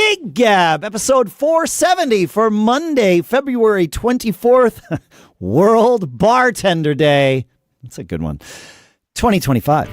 Gig Gab, episode 470 for Monday, February 24th, World Bartender Day. That's a good one. 2025.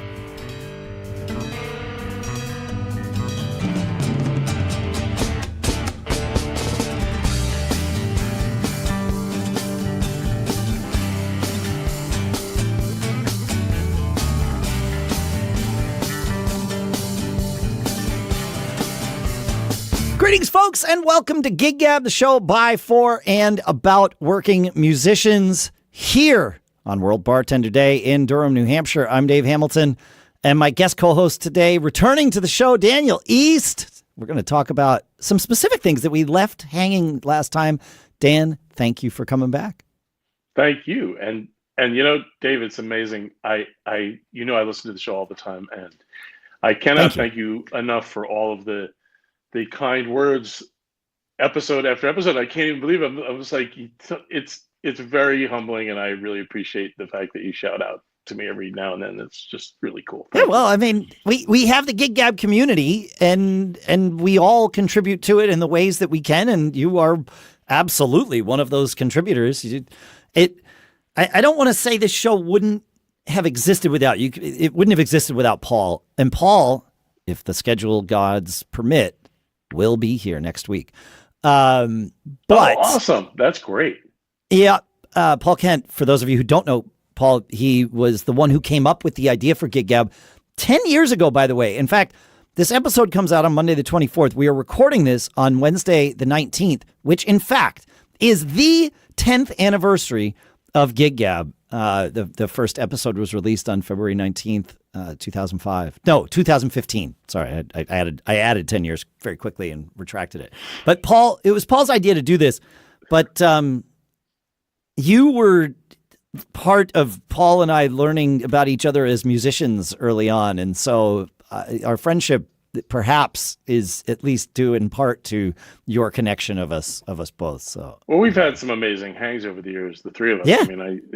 Greetings, folks, and welcome to Gig Gab, the show by, for, and about working musicians here on World Bartender Day in Durham, New Hampshire. I'm Dave Hamilton, and my guest co-host today, returning to the show, Daniel East. We're going to talk about some specific things that we left hanging last time. Dan, thank you for coming back. Thank you. And you know, Dave, it's amazing. I listen to the show all the time, and I cannot thank you enough for all of the kind words, episode after episode. I can't even believe it. I was like, it's very humbling, and I really appreciate the fact that you shout out to me every now and then. It's just really cool. Yeah, well, I mean, we have the Gig Gab community, and we all contribute to it in the ways that we can, and you are absolutely one of those contributors. I don't want to say this show wouldn't have existed without you. It wouldn't have existed without Paul. And Paul, if the schedule gods permit, will be here next week. But awesome. That's great. Yeah. Paul Kent, for those of you who don't know Paul, he was the one who came up with the idea for Gig Gab 10 years ago, by the way. In fact, this episode comes out on Monday the 24th. We are recording this on Wednesday the 19th, which in fact is the 10th anniversary of Gig Gab. The first episode was released on February 19th, 2005. No, 2015. Sorry, I added 10 years very quickly and retracted it. But Paul, it was Paul's idea to do this. But you were part of Paul and I learning about each other as musicians early on. And so our friendship perhaps is at least due in part to your connection of us both. So, well, we've had some amazing hangs over the years, the three of us. Yeah. I mean,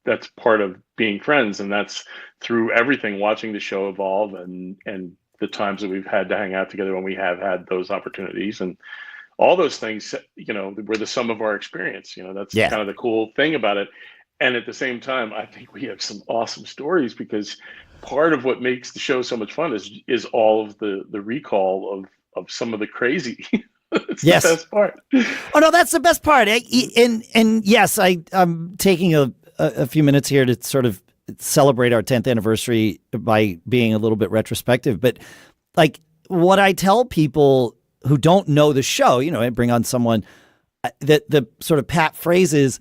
that's part of being friends, and that's through everything, watching the show evolve and the times that we've had to hang out together when we have had those opportunities, and all those things, you know, were the sum of our experience. You know, that's kind of the cool thing about it. And at the same time, I think we have some awesome stories, because part of what makes the show so much fun is all of the recall of some of the crazy. It's the best part. Oh no, that's the best part. And yes, I'm taking a few minutes here to sort of celebrate our 10th anniversary by being a little bit retrospective. But like what I tell people who don't know the show, you know, I bring on someone that the sort of pat phrase is,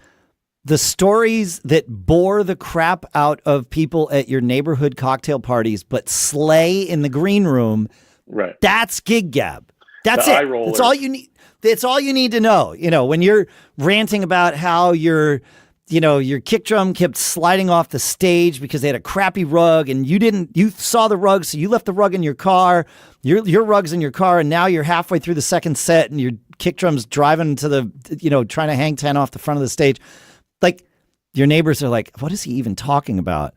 the stories that bore the crap out of people at your neighborhood cocktail parties, but slay in the green room. Right. That's Gig Gab. That's it. That's all you need. That's all you need to know. You know, when you're ranting about how your kick drum kept sliding off the stage because they had a crappy rug, and you saw the rug, so you left the rug in your car. Your rug's in your car, and now you're halfway through the second set, and your kick drum's driving to the, trying to hang 10 off the front of the stage. Like, your neighbors are like, what is he even talking about?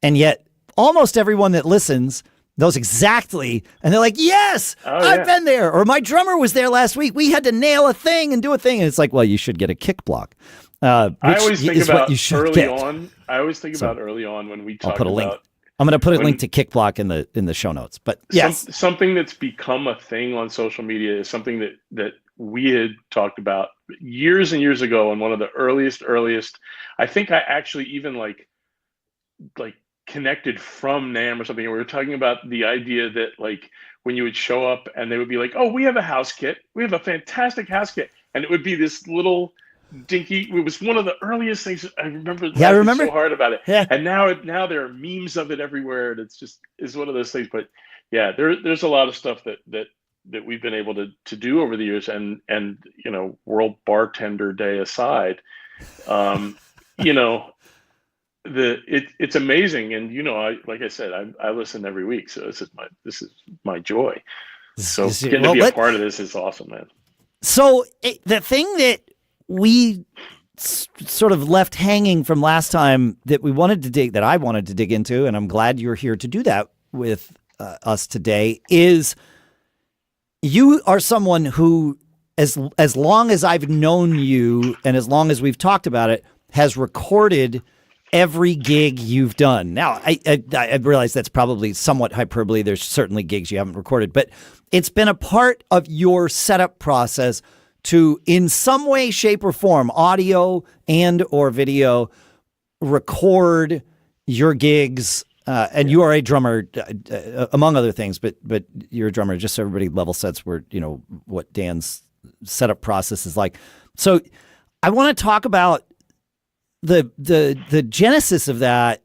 And yet almost everyone that listens knows exactly. And they're like, yes, I've been there. Or my drummer was there last week. We had to nail a thing and do a thing. And it's like, well, you should get a kick block. I always think about early on when we talk about. Link. I'm going to put a link to kick block in the show notes. But yes. Something that's become a thing on social media is something that we had talked about years and years ago, and one of the earliest, I think I actually even like connected from NAMM or something. And we were talking about the idea that like when you would show up and they would be like, oh, we have a house kit. We have a fantastic house kit. And it would be this little dinky, it was one of the earliest things I remember. Yeah, I remember so hard about it. Yeah. And now there are memes of it everywhere. And it's one of those things, but yeah, there's a lot of stuff that we've been able to do over the years, and you know, World Bartender Day aside, you know, it's amazing, and you know, like I said, I listen every week, so this is my joy. So getting to be a part of this is awesome, man. So the thing that we sort of left hanging from last time that I wanted to dig into, and I'm glad you're here to do that with us today, is you are someone who, as long as I've known you and as long as we've talked about it, has recorded every gig you've done. Now, I realize that's probably somewhat hyperbole. There's certainly gigs you haven't recorded, but it's been a part of your setup process to, in some way, shape, or form, audio and or video, record your gigs. And you are a drummer, among other things, but you're a drummer. Just so everybody level sets where what Dan's setup process is like. So I want to talk about the genesis of that,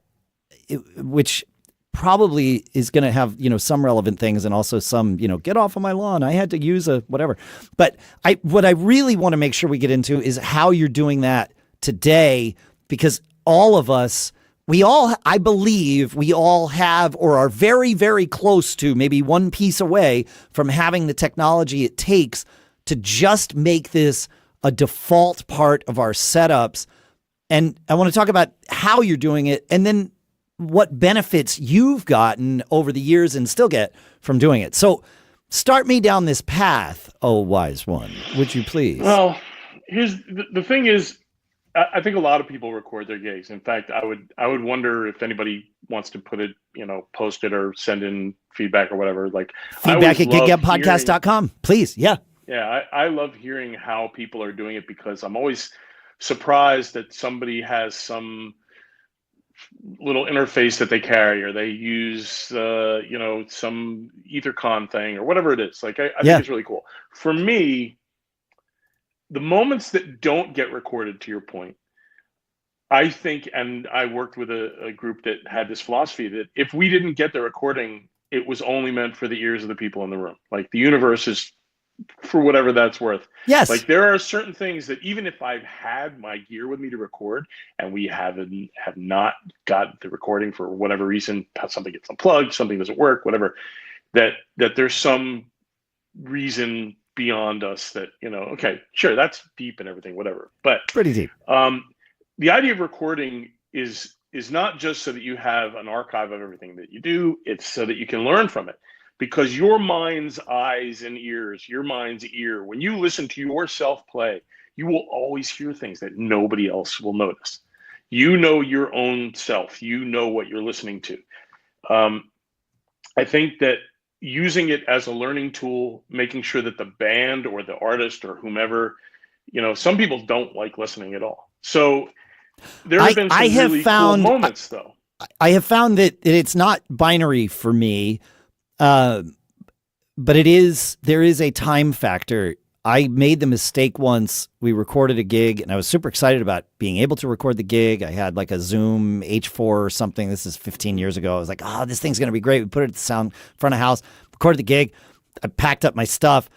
which probably is going to have some relevant things and also some get off of my lawn, I had to use a whatever. But what I really want to make sure we get into is how you're doing that today, because all of us. I believe we all have or are very, very close to, maybe one piece away from having the technology it takes to just make this a default part of our setups. And I want to talk about how you're doing it and then what benefits you've gotten over the years and still get from doing it. So start me down this path, oh wise one, would you please? Well, here's the thing is, I think a lot of people record their gigs. In fact, I would wonder if anybody wants to put it, post it or send in feedback or whatever. Like feedback at giggabpodcast.com, please. Yeah. Yeah. I love hearing how people are doing it because I'm always surprised that somebody has some little interface that they carry or they use, some EtherCon thing or whatever it is. Like, I think it's really cool. For me, the moments that don't get recorded, to your point, I think, and I worked with a group that had this philosophy that if we didn't get the recording, it was only meant for the ears of the people in the room. Like the universe is for whatever that's worth. Yes. Like there are certain things that even if I've had my gear with me to record and we have not got the recording for whatever reason, something gets unplugged, something doesn't work, whatever, that there's some reason beyond us that, okay, sure, that's deep and everything, whatever. But pretty deep. The idea of recording is not just so that you have an archive of everything that you do, it's so that you can learn from it. Because your mind's eyes and ears, your mind's ear, when you listen to yourself play, you will always hear things that nobody else will notice. You know your own self. You know what you're listening to. I think that using it as a learning tool, making sure that the band or the artist or whomever, some people don't like listening at all. So there have been some really cool moments, though. I have found that it's not binary for me, but there is a time factor. I made the mistake once. We recorded a gig and I was super excited about being able to record the gig. I had like a Zoom H4 or something. This is 15 years ago. I was like, this thing's going to be great. We put it at the sound front of house, recorded the gig. I packed up my stuff,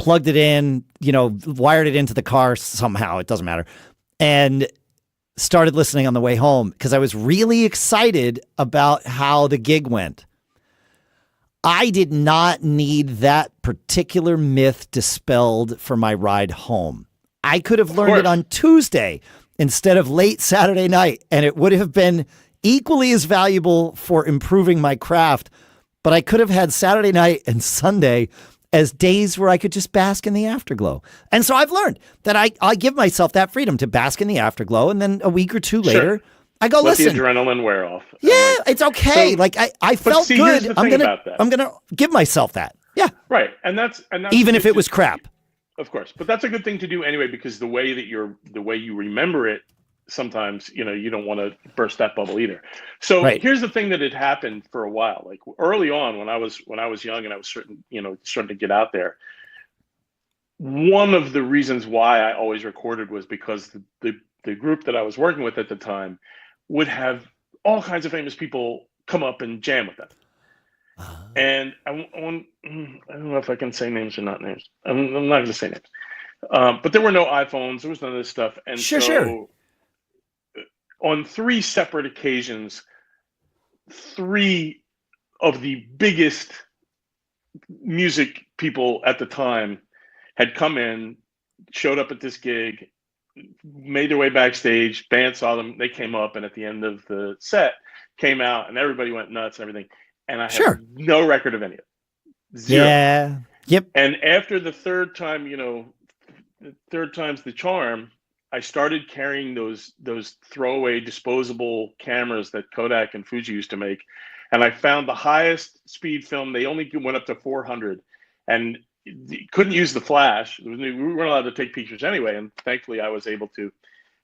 plugged it in, wired it into the car somehow. It doesn't matter. And started listening on the way home because I was really excited about how the gig went. I did not need that particular myth dispelled for my ride home. I could have learned it on Tuesday instead of late Saturday night, and it would have been equally as valuable for improving my craft, but I could have had Saturday night and Sunday as days where I could just bask in the afterglow. And so I've learned that I give myself that freedom to bask in the afterglow, and then a week or two later, I go, let listen. the adrenaline wear off. Yeah, it's okay. So, I felt good. I'm gonna give myself that. Yeah. Right. And that's even if it was crap. Of course. But that's a good thing to do anyway, because the way you remember it, sometimes, you don't want to burst that bubble either. So Here's the thing that had happened for a while. Like early on when I was young and I was starting to get out there, one of the reasons why I always recorded was because the group that I was working with at the time would have all kinds of famous people come up and jam with them. And I don't know if I can say names or not names. I'm not going to say names. But there were no iPhones. There was none of this stuff. And so on 3 separate occasions, 3 of the biggest music people at the time had come in, showed up at this gig, made their way backstage, band saw them, they came up, and at the end of the set came out and everybody went nuts and everything. And I have no record of any of it. Zero. Yep. And after the third time, the third time's the charm, I started carrying those throwaway disposable cameras that Kodak and Fuji used to make. And I found the highest speed film. They only went up to 400 and couldn't use the flash. We weren't allowed to take pictures anyway. And thankfully I was able to.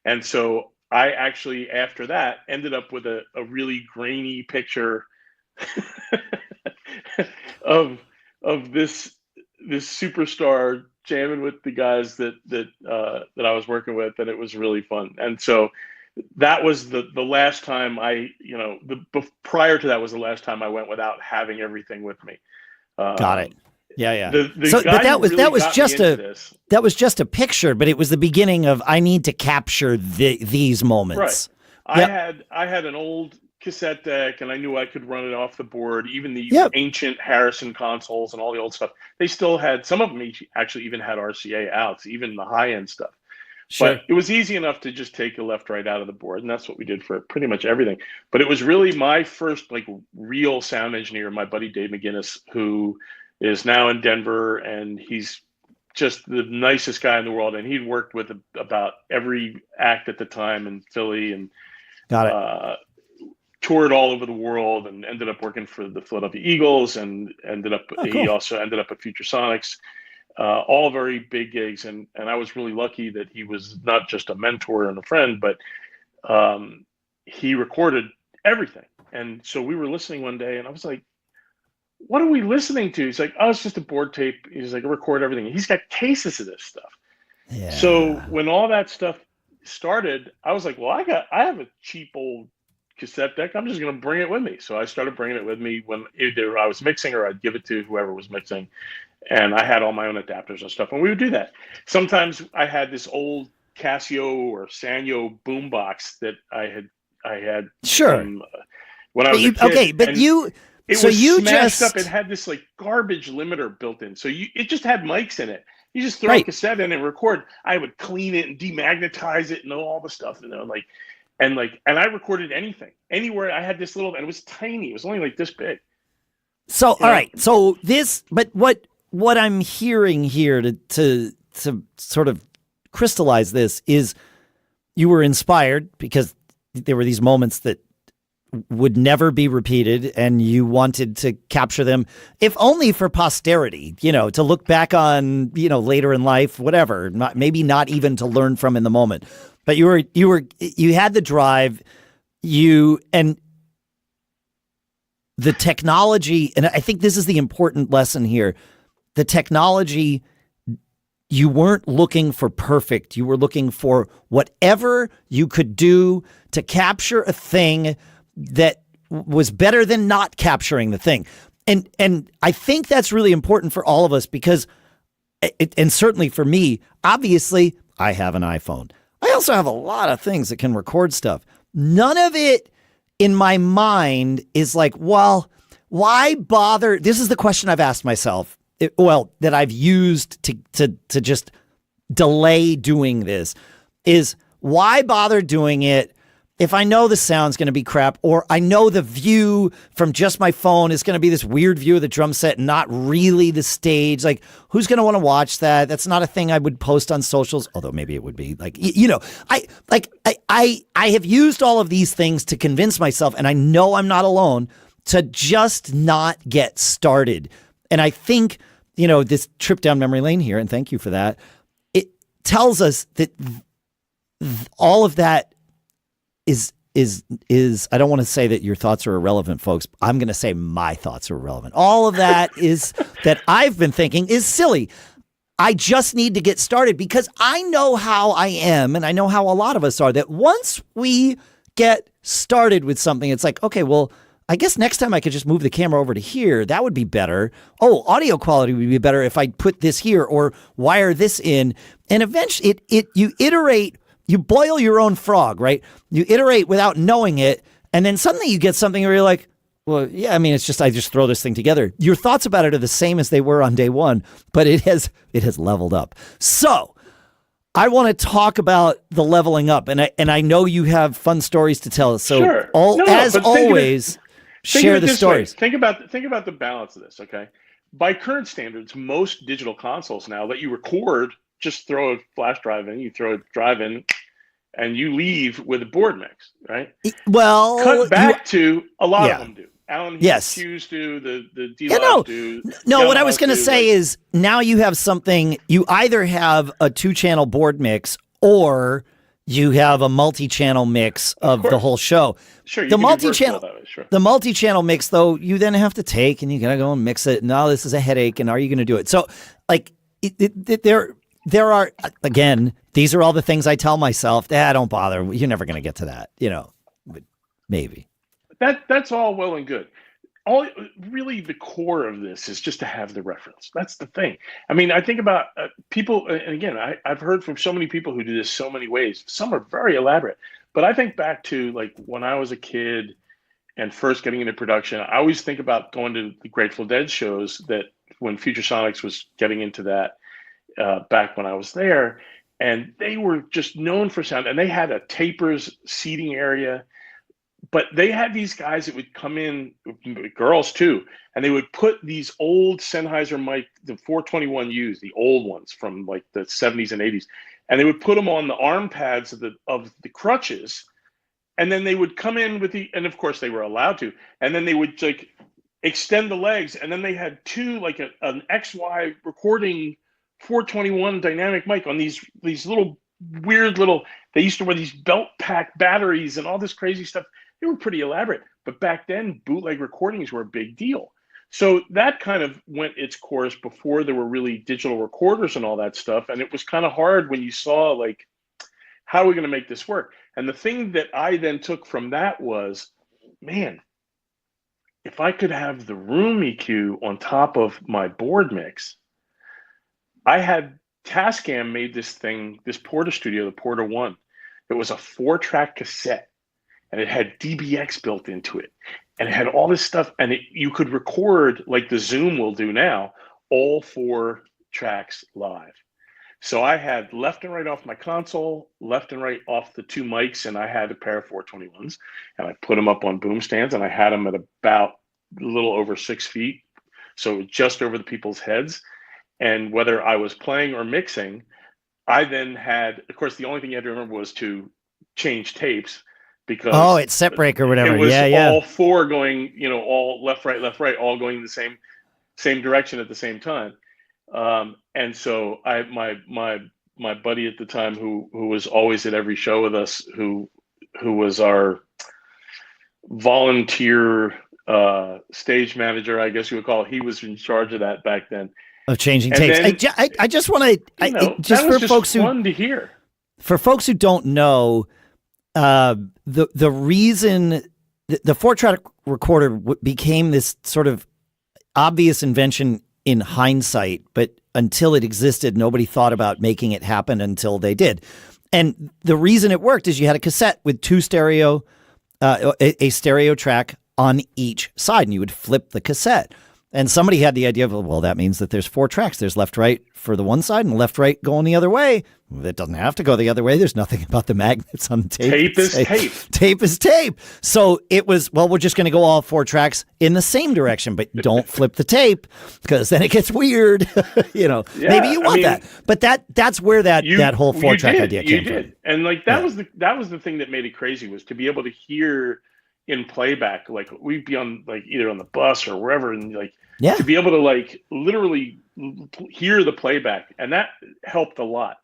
And so I actually, after that, ended up with a really grainy picture of this superstar jamming with the guys that I was working with, and it was really fun. And so that was the last time prior to that was the last time I went without having everything with me. Got it. Yeah. So but that was just a picture, but it was the beginning of I need to capture these moments. Right. Yep. I had an old cassette deck, and I knew I could run it off the board. Even the ancient Harrison consoles and all the old stuff, they still had, some of them actually even had RCA outs, even the high end stuff. Sure. But it was easy enough to just take the left, right out of the board, and that's what we did for pretty much everything. But it was really my first real sound engineer, my buddy Dave McGinnis, who is now in Denver, and he's just the nicest guy in the world. And he'd worked with about every act at the time in Philly, and got it. Toured all over the world, and ended up working for the Philadelphia Eagles, and he also ended up at Future Sonics. All very big gigs, and I was really lucky that he was not just a mentor and a friend, but he recorded everything. And so we were listening one day, and I was like, what are we listening to? He's like, oh, it's just a board tape. He's like, I record everything. He's got cases of this stuff. Yeah. So when all that stuff started, I was like, well, I have a cheap old cassette deck. I'm just going to bring it with me. So I started bringing it with me when either I was mixing or I'd give it to whoever was mixing. And I had all my own adapters and stuff, and we would do that. Sometimes I had this old Casio or Sanyo boombox that I had sure when I was a kid. Okay, but it was smashed up. It had this garbage limiter built in, so it just had mics in it. You just throw a cassette in and record. I would clean it and demagnetize it and all the stuff, and I recorded anything, anywhere. I had this little, and it was tiny. It was only this big. So all right, so but what I'm hearing here to sort of crystallize this is you were inspired because there were these moments that would never be repeated, and you wanted to capture them, if only for posterity, to look back on, later in life, whatever, maybe not even to learn from in the moment. But you had the drive, and the technology, and I think this is the important lesson here. The technology, you weren't looking for perfect. You were looking for whatever you could do to capture a thing that was better than not capturing the thing. And I think that's really important for all of us because, and certainly for me, obviously, I have an iPhone. I also have a lot of things that can record stuff. None of it in my mind is well, why bother? This is the question I've asked myself. That I've used to just delay doing this is why bother doing it if I know the sound's going to be crap, or I know the view from just my phone is going to be this weird view of the drum set and not really the stage. Who's going to want to watch that? That's not a thing I would post on socials, although maybe it would be. I have used all of these things to convince myself, and I know I'm not alone, to just not get started. And I think, this trip down memory lane here, and thank you for that, it tells us that all of that is I don't want to say that your thoughts are irrelevant, folks. I'm going to say my thoughts are irrelevant. All of that is that I've been thinking is silly. I just need to get started because I know how I am, and I know how a lot of us are, that once we get started with something, it's okay, well, I guess next time I could just move the camera over to here. That would be better. Oh, audio quality would be better if I put this here or wire this in. And eventually you iterate, you boil your own frog, right? You iterate without knowing it. And then suddenly you get something where you're like, well, yeah, I mean, it's just, I just throw this thing together. Your thoughts about it are the same as they were on day one, but it has leveled up. So I want to talk about the leveling up, and I know you have fun stories to tell. So sure. As always, share the stories. Think about the balance of this, okay? by current standards, most digital consoles now let you record, just throw a flash drive in, you throw a drive in, and you leave with a board mix, right? Well, Cut back to a lot of yeah. them do. Alan Yes. Hughes do, the Yeah, D-Lodge do. no. What I was Yamahas going to do, say like, is now you have something. You either have a 2-channel board mix or you have a multi-channel mix of the whole show. Sure, you The can multi-channel, do that, sure. the multi-channel mix, though, you then have to take and you gotta go and mix it. Now this is a headache, and are you going to do it? So, like, there are, again, these are all the things I tell myself. Don't bother. You're never going to get to that, but maybe. That's all well and good. All really the core of this is just to have the reference. That's the thing. I mean, I think about people, and again, I've heard from so many people who do this so many ways. Some are very elaborate, but I think back to like when I was a kid and first getting into production, I always think about going to the Grateful Dead shows that when Future Sonics was getting into that back when I was there, and they were just known for sound, and they had a tapers seating area. But they had these guys that would come in, girls too, and they would put these old Sennheiser mic, the 421Us, the old ones from like the 70s and 80s, and they would put them on the arm pads of the crutches, and then they would come in with and of course they were allowed to, and then they would like extend the legs, and then they had two, like an XY recording 421 dynamic mic on these little weird little, they used to wear these belt pack batteries and all this crazy stuff. They were pretty elaborate, but back then bootleg recordings were a big deal. So that kind of went its course before there were really digital recorders and all that stuff. And it was kind of hard when you saw like, how are we going to make this work? And the thing that I then took from that was, man, if I could have the room EQ on top of my board mix, I had Tascam made this thing, this Porta Studio, the Porta 1. It was a 4-track cassette, and it had DBX built into it, and it had all this stuff, and you could record like the Zoom will do now, all 4 tracks live. So I had left and right off my console, left and right off the 2 mics, and I had a pair of 421s, and I put them up on boom stands, and I had them at about a little over 6 feet, so just over the people's heads. And whether I was playing or mixing, I then had, of course, the only thing you had to remember was to change tapes, because it's set break or whatever. It was yeah. all 4 going, all left, right, all going the same direction at the same time. And so my buddy at the time, who was always at every show with us, who was our volunteer stage manager, I guess you would call it, he was in charge of that back then. Of changing tapes. Then, I just want to, just for folks who, fun to hear. For folks who don't know, the reason the 4-track recorder became this sort of obvious invention in hindsight, but until it existed, nobody thought about making it happen until they did. And the reason it worked is you had a cassette with 2 stereo, a stereo track on each side, and you would flip the cassette. And somebody had the idea of, well, that means that there's 4 tracks. There's left, right for the one side and left, right going the other way. It doesn't have to go the other way. There's nothing about the magnets on the tape. Tape is tape. Tape is tape. So it was, well, we're just going to go all 4 tracks in the same direction, but don't flip the tape because then it gets weird. Maybe you want that. But that's where that whole 4-track idea came from. And like that was the thing that made it crazy, was to be able to hear in playback, like we'd be on like either on the bus or wherever, and like to be able to like literally hear the playback, and that helped a lot.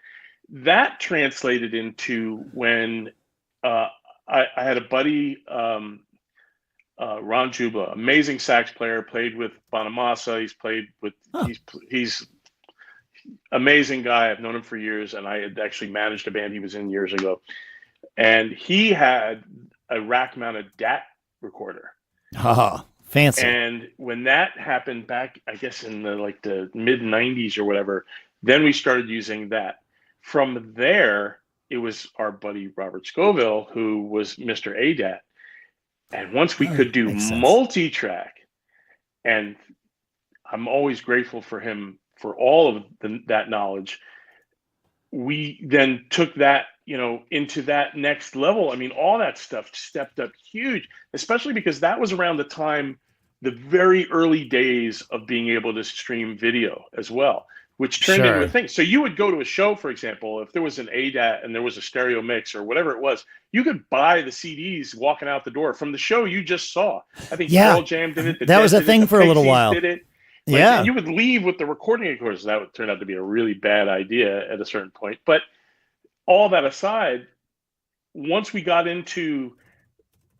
That translated into when I had a buddy, Ron Jubla, amazing sax player, played with Bonamassa. He's amazing guy. I've known him for years, and I had actually managed a band he was in years ago. And he had a rack-mounted DAT recorder. Oh, fancy. And when that happened back, I guess in the mid 90s or whatever, then we started using that. From there, it was our buddy Robert Scoville, who was Mr. ADAT. And once we could do multi-track, and I'm always grateful for him for all of that knowledge, we then took that, into that next level. I mean, all that stuff stepped up huge, especially because that was around the time the very early days of being able to stream video as well, which turned into a Sure. thing. So you would go to a show, for example, if there was an ADAT and there was a stereo mix or whatever it was, you could buy the CDs walking out the door from the show you just saw. I think Yeah. Pearl Jam did it, the That Dead was a did it, thing the for a little Pixies while. did it. Like, and Yeah. you would leave with the recording, of course. That would turn out to be a really bad idea at a certain point. But all that aside, once we got into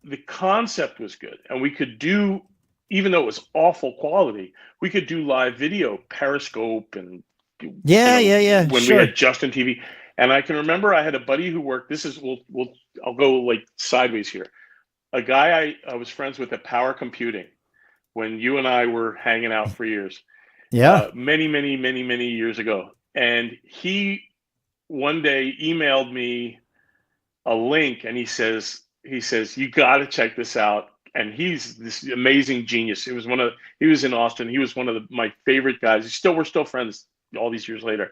the concept was good and we could do, even though it was awful quality, we could do live video, Periscope, and Yeah. when we Sure. had Justin TV. And I can remember I had a buddy who worked, this is, I'll go like sideways here. A guy I was friends with at Power Computing when you and I were hanging out for years, Yeah. many years ago. And he one day emailed me a link and he says, you got to check this out. And he's this amazing genius. He was in Austin. He was one of my favorite guys. We're still friends all these years later.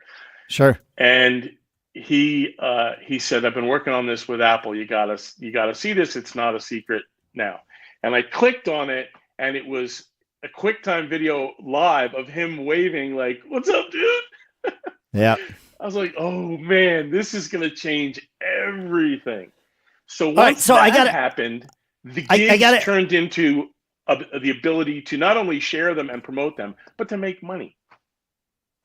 Sure. And he said, I've been working on this with Apple. You gotta see this. It's not a secret now. And I clicked on it and it was a QuickTime video live of him waving like, what's up, dude? Yeah. I was like, oh man, this is going to change everything. So once that happened, the gigs turned into the ability to not only share them and promote them, but to make money.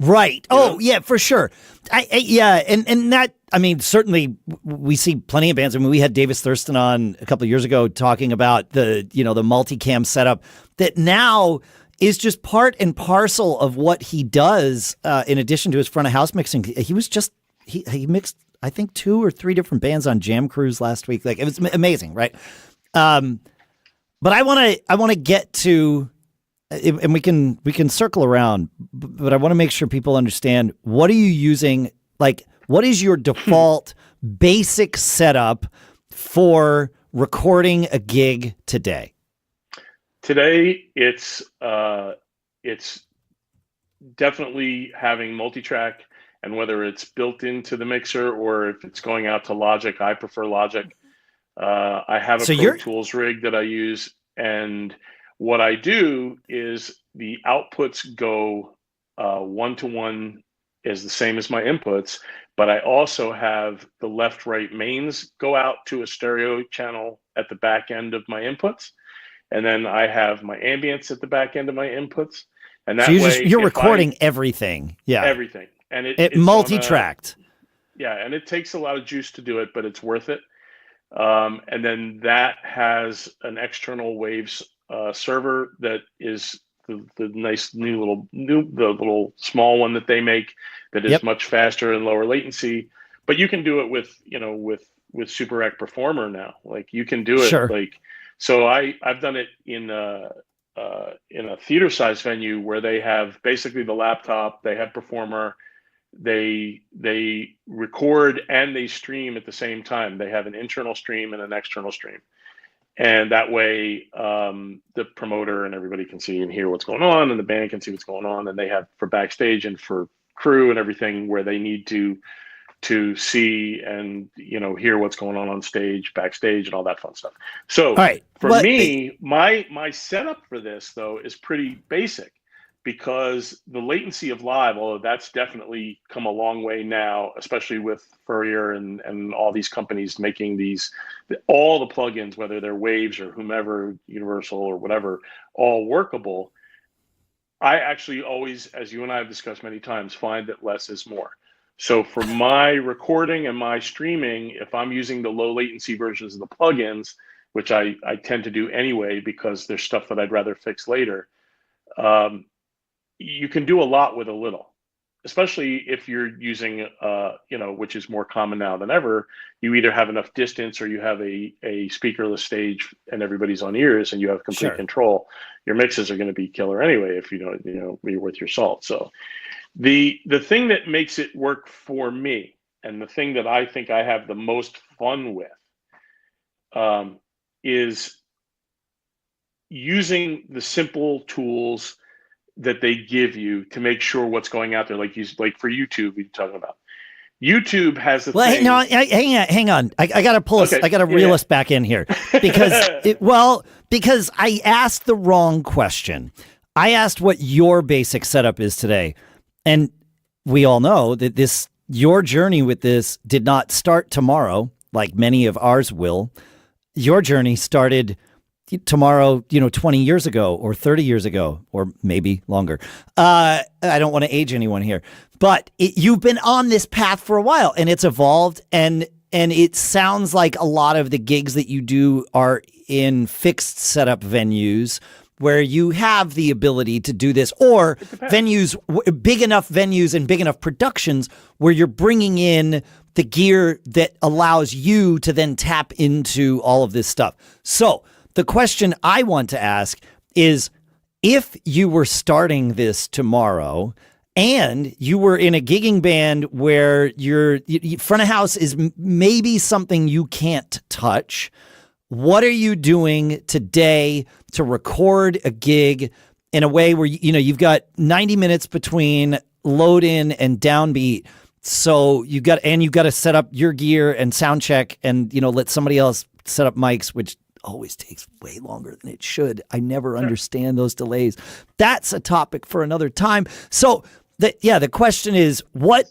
Right. Oh, yeah, for sure. And that, I mean, certainly we see plenty of bands. I mean, we had Davis Thurston on a couple of years ago talking about the multicam setup that now is just part and parcel of what he does. In addition to his front of house mixing, he mixed, I think, 2 or 3 different bands on Jam Cruise last week. Like, it was amazing, right? But I want to get to, and we can circle around, but I want to make sure people understand, what are you using? Like, what is your default basic setup for recording a gig today? Today, it's definitely having multi-track, and whether it's built into the mixer or if it's going out to Logic, I prefer Logic. I have a Pro Tools rig that I use, and what I do is the outputs go 1-to-1 is the same as my inputs, but I also have the left-right mains go out to a stereo channel at the back end of my inputs. And then I have my ambience at the back end of my inputs. And that way you're recording everything. Yeah. Everything. And it's multi-tracked. And it takes a lot of juice to do it, but it's worth it. And then that has an external waves server that is the nice the little small one that they make that is much faster and lower latency. But you can do it with Super Rec Performer now. Like, you can do it like. So I've done it in a theater size venue where they have basically the laptop, they have Performer, they record and they stream at the same time. They have an internal stream and an external stream. And that way the promoter and everybody can see and hear what's going on, and the band can see what's going on. And they have for backstage and for crew and everything where they need to see and hear what's going on stage, backstage, and all that fun stuff. So for me, my setup for this though is pretty basic, because the latency of live, although that's definitely come a long way now, especially with Furrier and all these companies making all the plugins, whether they're Waves or whomever, Universal or whatever, all workable. I actually always, as you and I have discussed many times, find that less is more. So for my recording and my streaming, if I'm using the low latency versions of the plugins, which I tend to do anyway because there's stuff that I'd rather fix later, you can do a lot with a little, especially if you're using, which is more common now than ever. You either have enough distance or you have a speakerless stage and everybody's on ears and you have complete control. Your mixes are going to be killer anyway if you don't, you're worth your salt. So the thing that makes it work for me, and the thing that I think I have the most fun with, is using the simple tools that they give you to make sure what's going out there. Like for YouTube, you're talking about. YouTube has the Well, thing. hang on. I got to pull us. Okay. I got to reel us back in here because I asked the wrong question. I asked what your basic setup is today, and we all know that your journey with this did not start tomorrow, like many of ours will. Your journey started tomorrow, 20 years ago or 30 years ago, or maybe longer. I don't want to age anyone here, but you've been on this path for a while, and it's evolved, and it sounds like a lot of the gigs that you do are in fixed setup venues where you have the ability to do this, or venues, big enough venues and big enough productions where you're bringing in the gear that allows you to then tap into all of this stuff. So the question I want to ask is, if you were starting this tomorrow and you were in a gigging band where your front of house is maybe something you can't touch, what are you doing today to record a gig in a way where you've got 90 minutes between load in and downbeat? So you've got to set up your gear and sound check and let somebody else set up mics, which always takes way longer than it should. I never understand those delays. That's a topic for another time. So the question is, what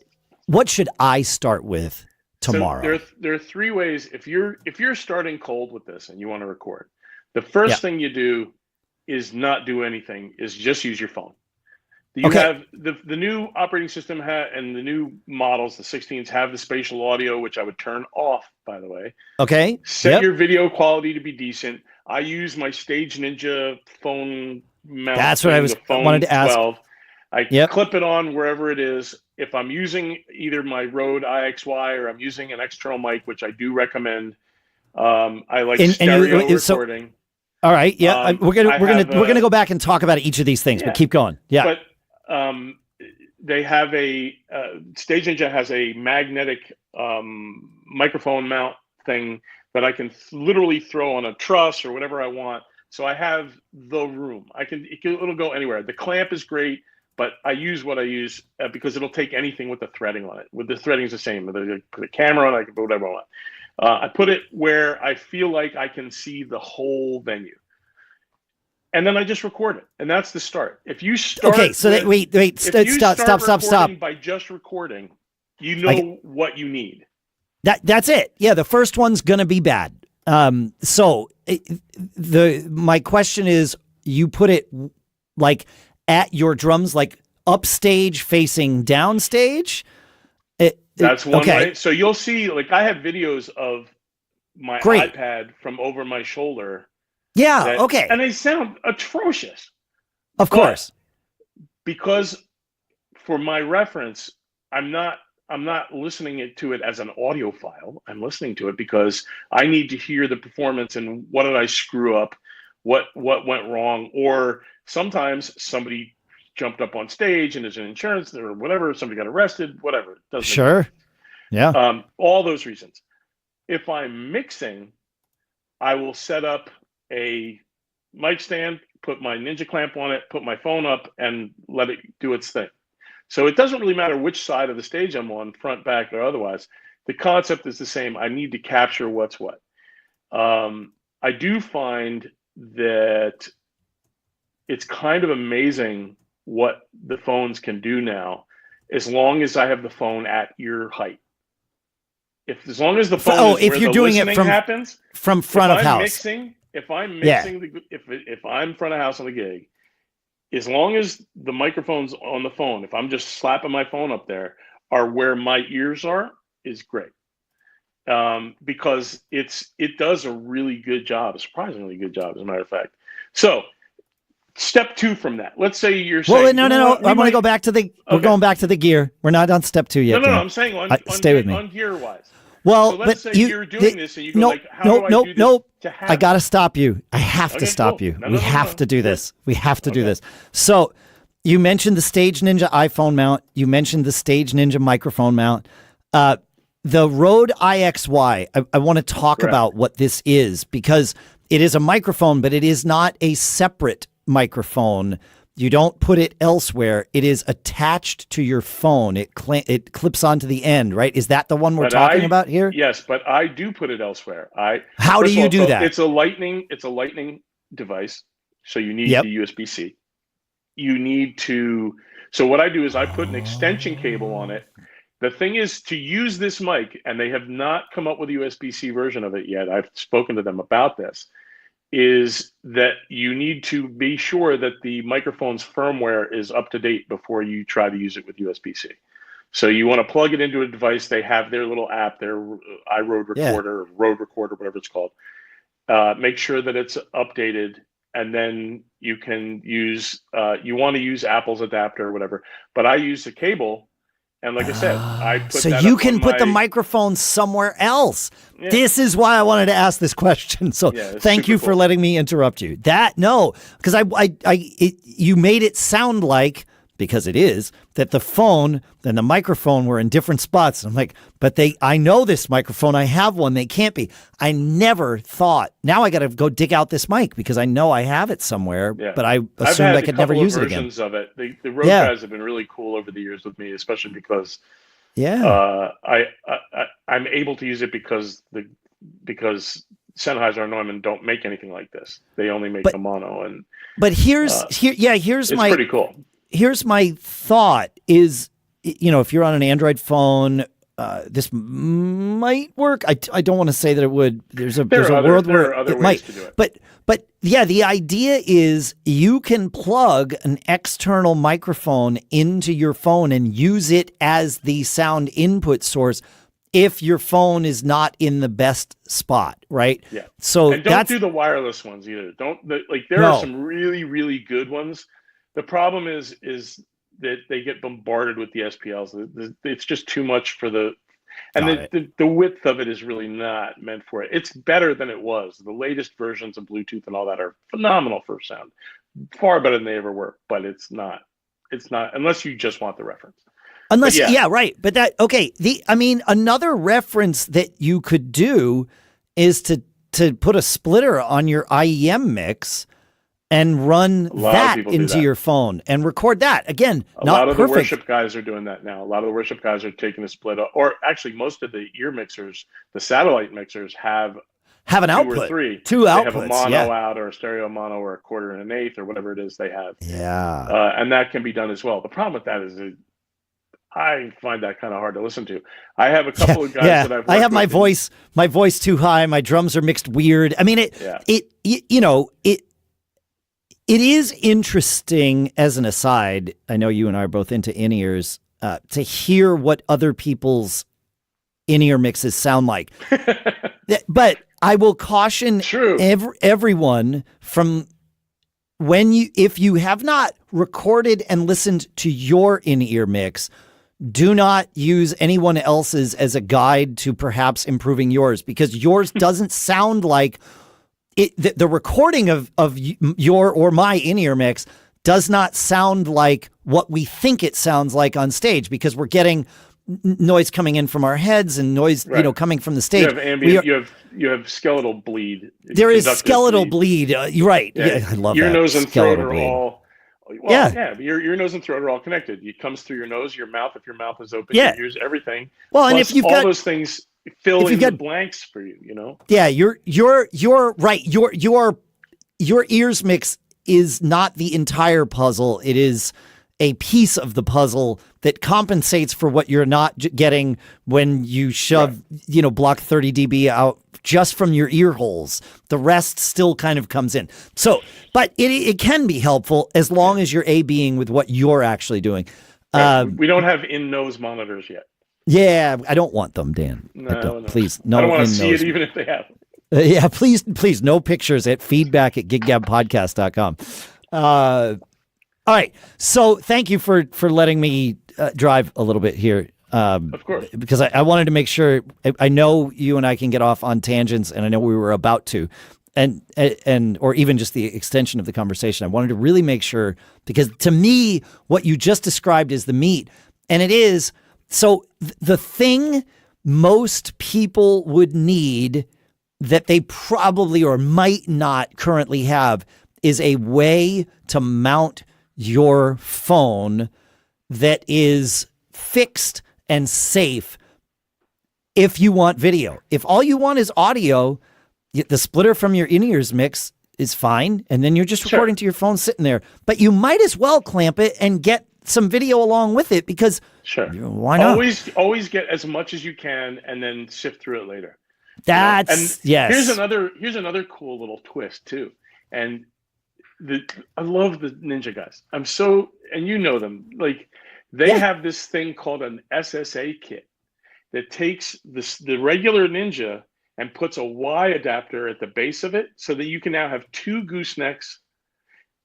should I start with tomorrow? So there are three ways. If you're starting cold with this and you want to record, the first thing you do is not do anything, is just use your phone. You have the new operating system and the new models, the 16s, have the spatial audio, which I would turn off, by the way. Okay. Set your video quality to be decent. I use my Stage Ninja phone mount. That's what I wanted to ask. 12. I clip it on wherever it is. If I'm using either my Rode IXY or I'm using an external mic, which I do recommend, I like stereo recording. All right. Yeah. We're gonna go back and talk about each of these things, but keep going. Yeah. But they have Stage Ninja has a magnetic microphone mount thing that I can literally throw on a truss or whatever I want. So I have the room. It'll go anywhere. The clamp is great, but I use what I use because it'll take anything with the threading on it. With the threading is the same. Whether I put a camera on, I can put whatever I want. I put it where I feel like I can see the whole venue. And then I just record it, and that's the start. If you start, stop. By just recording, what you need. That's it. Yeah, the first one's gonna be bad. My question is, you put it like at your drums, like upstage facing downstage. That's one way. So you'll see, like, I have videos of my iPad from over my shoulder. Yeah. And they sound atrocious. Of course. Because for my reference, I'm not listening to it as an audio file. I'm listening to it because I need to hear the performance and what did I screw up, what went wrong, or sometimes somebody jumped up on stage and there's an insurance or whatever, somebody got arrested, whatever. Sure. Yeah. All those reasons. If I'm mixing, I will set up a mic stand, put my Ninja clamp on it, put my phone up, and let it do its thing. So it doesn't really matter which side of the stage I'm on, front, back, or otherwise. The concept is the same. I need to capture what's what. I do find that it's kind of amazing what the phones can do now, as long as I have the phone at ear height. As long as the phone is if where you're the doing it happens, from front of house. If I'm mixing, if I'm front of house on the gig, as long as the microphones on the phone, if I'm just slapping my phone up there, are where my ears are, is great. Because it does a really good job, a surprisingly good job, as a matter of fact. So step 2 from that. Let's say you're saying, well, no. I want to go back to we're going back to the gear. We're not on step 2 yet. No, I'm saying stay with me. On gear wise. Well, so let's say you're doing this and you go how do I do this to have I got to stop you. I have to stop you. We have to do this. We have to do this. So you mentioned the Stage Ninja iPhone mount. You mentioned the Stage Ninja microphone mount. The Rode IXY, I want to talk about what this is, because it is a microphone, but it is not a separate microphone You don't put it elsewhere. It is attached to your phone. It clips onto the end, right? Is that the one we're talking about here? Yes, but I do put it elsewhere. How do you do that? It's a lightning device, so you need the USB-C. You need to. So what I do is I put an extension cable on it. The thing is, to use this mic, and they have not come up with a USB-C version of it yet. I've spoken to them about this. Is that you need to be sure that the microphone's firmware is up to date before you try to use it with USB-C. So you want to plug it into a device. They have their little app, their iRoad Recorder, Road Recorder, whatever it's called. Make sure that it's updated, and then you can use, you want to use Apple's adapter or whatever. But I use the cable. And like I said, I put so that you up can on put the microphone somewhere else. Yeah. This is why I wanted to ask this question. So thank you for letting me interrupt you. Because you made it sound like, because it is, that the phone and the microphone were in different spots. I'm like, but I know this microphone. I have one. They can't be. I never thought. Now I got to go dig out this mic because I know I have it somewhere. Yeah. But I assumed I could never use it again. Of it. The Rode guys have been really cool over the years with me, especially because I'm able to use it because Sennheiser and Neumann don't make anything like this. They only make the mono. But here's it's pretty cool. Here's my thought is, if you're on an Android phone, this might work. I don't want to say that it would. There's a world where it might. To do it. But yeah, the idea is you can plug an external microphone into your phone and use it as the sound input source if your phone is not in the best spot, right? Yeah. So and don't do the wireless ones either. There are some really, really good ones. The problem is that they get bombarded with the SPLs. It's just too much for the width of it is really not meant for it. It's better than it was. The latest versions of Bluetooth and all that are phenomenal for sound, far better than they ever were. But it's not unless you just want the reference. Right. But another reference that you could do is to put a splitter on your IEM mix and run that into your phone and record that. Again, a lot of the worship guys are doing that now. A lot of the worship guys are taking a split, or actually most of the ear mixers, the satellite mixers have an output. Or three. Two outputs. They have a mono out or a stereo mono or a quarter and an eighth or whatever it is they have. Yeah. And that can be done as well. The problem with that is I find that kind of hard to listen to. I have a couple of guys that I've worked I have my with voice too high. My drums are mixed weird. I mean, it is interesting, as an aside, I know you and I are both into in-ears, to hear what other people's in-ear mixes sound like. But I will caution everyone from if you have not recorded and listened to your in-ear mix, do not use anyone else's as a guide to perhaps improving yours, because yours doesn't sound like the recording of your or my in-ear mix does not sound like what we think it sounds like on stage, because we're getting noise coming in from our heads and noise, coming from the stage. You have ambient, you have skeletal bleed. There is skeletal bleed. You're right. Yeah, I love your that. Nose and throat are all. Well, your nose and throat are all connected. It comes through your nose, your mouth. If your mouth is open, your ears, everything. Well, plus and if you've got those things fill in the blanks for you, Yeah, you're right. Your ears mix is not the entire puzzle. It is a piece of the puzzle that compensates for what you're not getting when you shove, block 30 dB out just from your ear holes. The rest still kind of comes in. So, but it can be helpful as long as you're A-Bing with what you're actually doing. We don't have in-nose monitors yet. Yeah, I don't want them, Dan. No. Please, no. I don't want to see it even if they have. Yeah, please, no pictures at feedback@giggabpodcast.com. All right, so thank you for letting me drive a little bit here. Of course. Because I wanted to make sure, I know you and I can get off on tangents, and I know we were about to, and or even just the extension of the conversation. I wanted to really make sure, because to me, what you just described is the meat, and it is. So the thing most people would need that they probably or might not currently have is a way to mount your phone that is fixed and safe if you want video. If all you want is audio, the splitter from your in-ears mix is fine, and then you're just recording to your phone sitting there. But you might as well clamp it and get some video along with it, because why not? Always get as much as you can and then sift through it later. That's Here's another cool little twist too. And I love the Ninja guys. And you know them. Like, they have this thing called an SSA kit that takes the regular Ninja and puts a Y adapter at the base of it, so that you can now have two goosenecks.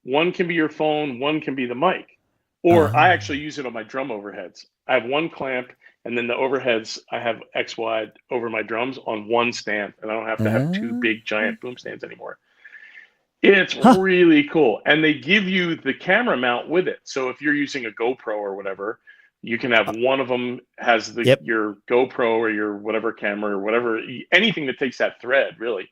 One can be your phone, one can be the mic. Or I actually use it on my drum overheads. I have one clamp, and then the overheads, I have X wide over my drums on one stand, and I don't have to have two big giant boom stands anymore. It's really cool. And they give you the camera mount with it. So if you're using a GoPro or whatever, you can have one of them has your GoPro or your whatever camera or whatever, anything that takes that thread, really.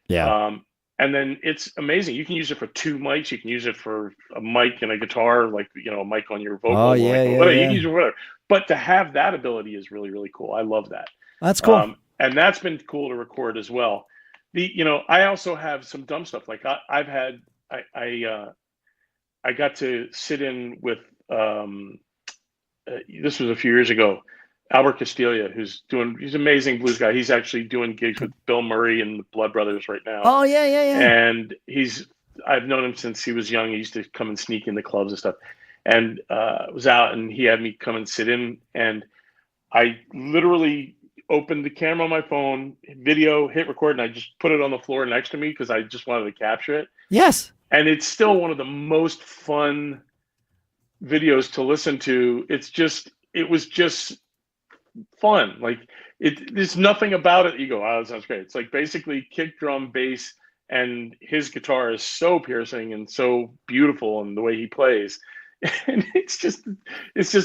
Yeah. And then it's amazing. You can use it for two mics. You can use it for a mic and a guitar, like, a mic on your vocal. You can use it for whatever. But to have that ability is really, really cool. I love that. That's cool. And that's been cool to record as well. I also have some dumb stuff. Like I got to sit in with, this was a few years ago, Albert Castiglia, he's an amazing blues guy. He's actually doing gigs with Bill Murray and the Blood Brothers right now. Oh, yeah. And I've known him since he was young. He used to come and sneak in the clubs and stuff. And was out, and he had me come and sit in. And I literally opened the camera on my phone, video, hit record, and I just put it on the floor next to me because I just wanted to capture it. Yes. And it's still one of the most fun videos to listen to. It was just fun. Like, there's nothing about it you go, oh, that sounds great. It's like basically kick, drum, bass, and his guitar is so piercing and so beautiful, and the way he plays. And it's just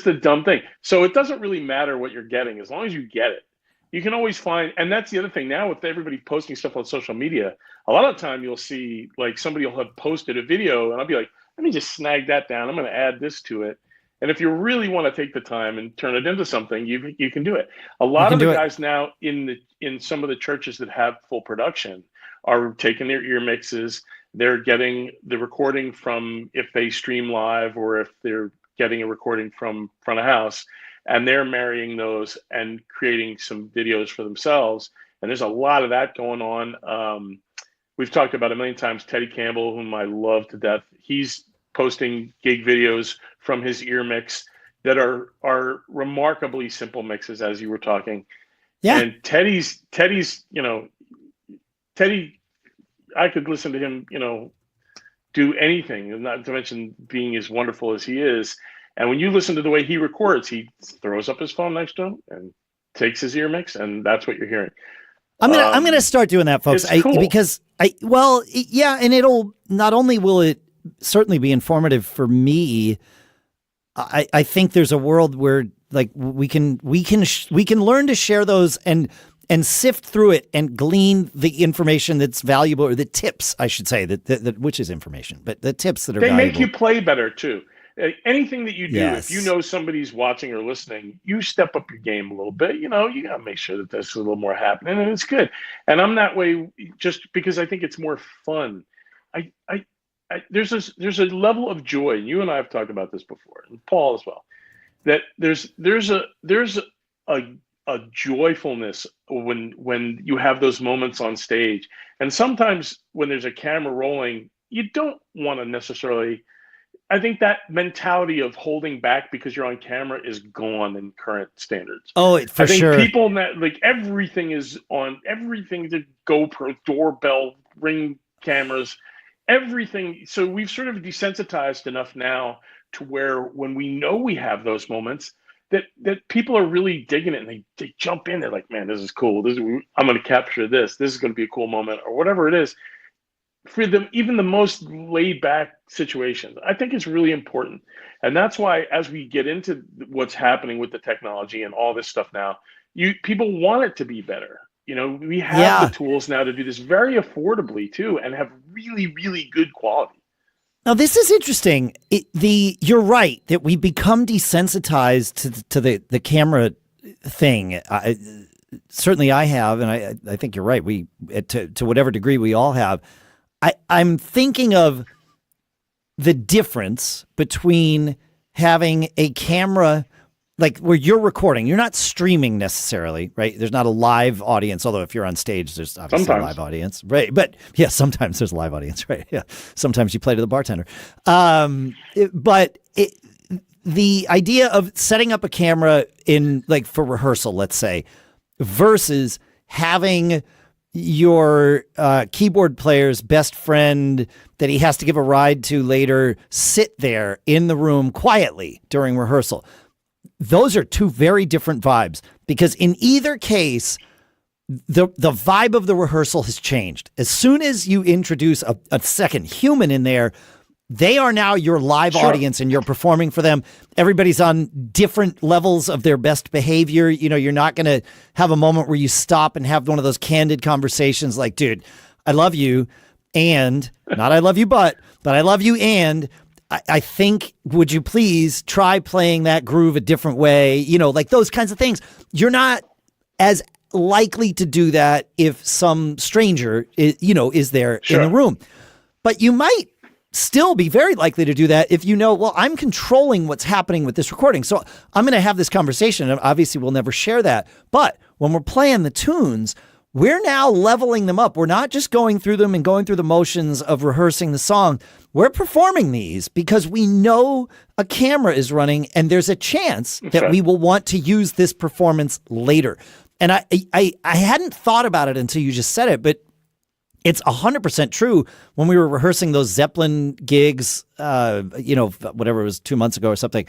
a dumb thing. So it doesn't really matter what you're getting, as long as you get it. You can always find, and that's the other thing now with everybody posting stuff on social media, a lot of the time you'll see, like, somebody will have posted a video and I'll be like, let me just snag that down. I'm going to add this to it. And if you really want to take the time and turn it into something, you can do it. A lot of the guys now in some of the churches that have full production are taking their ear mixes. They're getting the recording from, if they stream live or if they're getting a recording from front of house, and they're marrying those and creating some videos for themselves. And there's a lot of that going on. We've talked about a million times Teddy Campbell, whom I love to death. He's posting gig videos from his ear mix that are remarkably simple mixes, as you were talking. Yeah. And Teddy's, Teddy, I could listen to him, do anything, and not to mention being as wonderful as he is. And when you listen to the way he records, he throws up his phone next to him and takes his ear mix, and that's what you're hearing. I'm gonna start doing that, folks. Cool. And it'll not only will it certainly be informative for me. I think there's a world where, like, we can learn to share those and sift through it and glean the information that's valuable, or the tips, I should say, that which is information, but the tips that are valuable. They make you play better too. Anything that you do, if you know somebody's watching or listening, you step up your game a little bit. You got to make sure that there's a little more happening, and it's good. And I'm that way just because I think it's more fun. There's a level of joy. You and I have talked about this before, and Paul as well. That there's a joyfulness when you have those moments on stage. And sometimes when there's a camera rolling, you don't want to necessarily. I think that mentality of holding back because you're on camera is gone in current standards. Oh, for sure. I think people like everything is on, everything, the GoPro, doorbell, Ring cameras, everything. So we've sort of desensitized enough now to where when we know we have those moments that people are really digging it, and they jump in. They're like, man, this is cool. I'm going to capture this. This is going to be a cool moment, or whatever it is. For them, even the most laid back situations, I think it's really important. And that's why, as we get into what's happening with the technology and all this stuff now, people want it to be better. We have the tools now to do this very affordably too, and have really, really good quality. Now, this is interesting. You're right that we become desensitized to the camera thing. Certainly I have, and I think you're right. We to whatever degree we all have. I'm thinking of the difference between having a camera like where you're recording. You're not streaming necessarily, right? There's not a live audience, although if you're on stage, there's obviously a live audience, right? But yeah, sometimes there's a live audience, right? Yeah, sometimes you play to the bartender. The idea of setting up a camera in like for rehearsal, let's say, versus having your keyboard player's best friend that he has to give a ride to later sit there in the room quietly during rehearsal. Those are two very different vibes, because in either case, the vibe of the rehearsal has changed. As soon as you introduce a second human in there, they are now your live audience and you're performing for them. Everybody's on different levels of their best behavior. You know, you're not going to have a moment where you stop and have one of those candid conversations like, dude, I love you. And not I love you, but I love you. And I think, would you please try playing that groove a different way? You know, like those kinds of things. You're not as likely to do that if some stranger is there in the room. But you might still be very likely to do that if you know, well, I'm controlling what's happening with this recording. So I'm going to have this conversation, and obviously we'll never share that. But when we're playing the tunes, we're now leveling them up. We're not just going through them and going through the motions of rehearsing the song. We're performing these because we know a camera is running and there's a chance that we will want to use this performance later. And I hadn't thought about it until you just said it, but it's 100% true. When we were rehearsing those Zeppelin gigs, whatever it was, 2 months ago or something,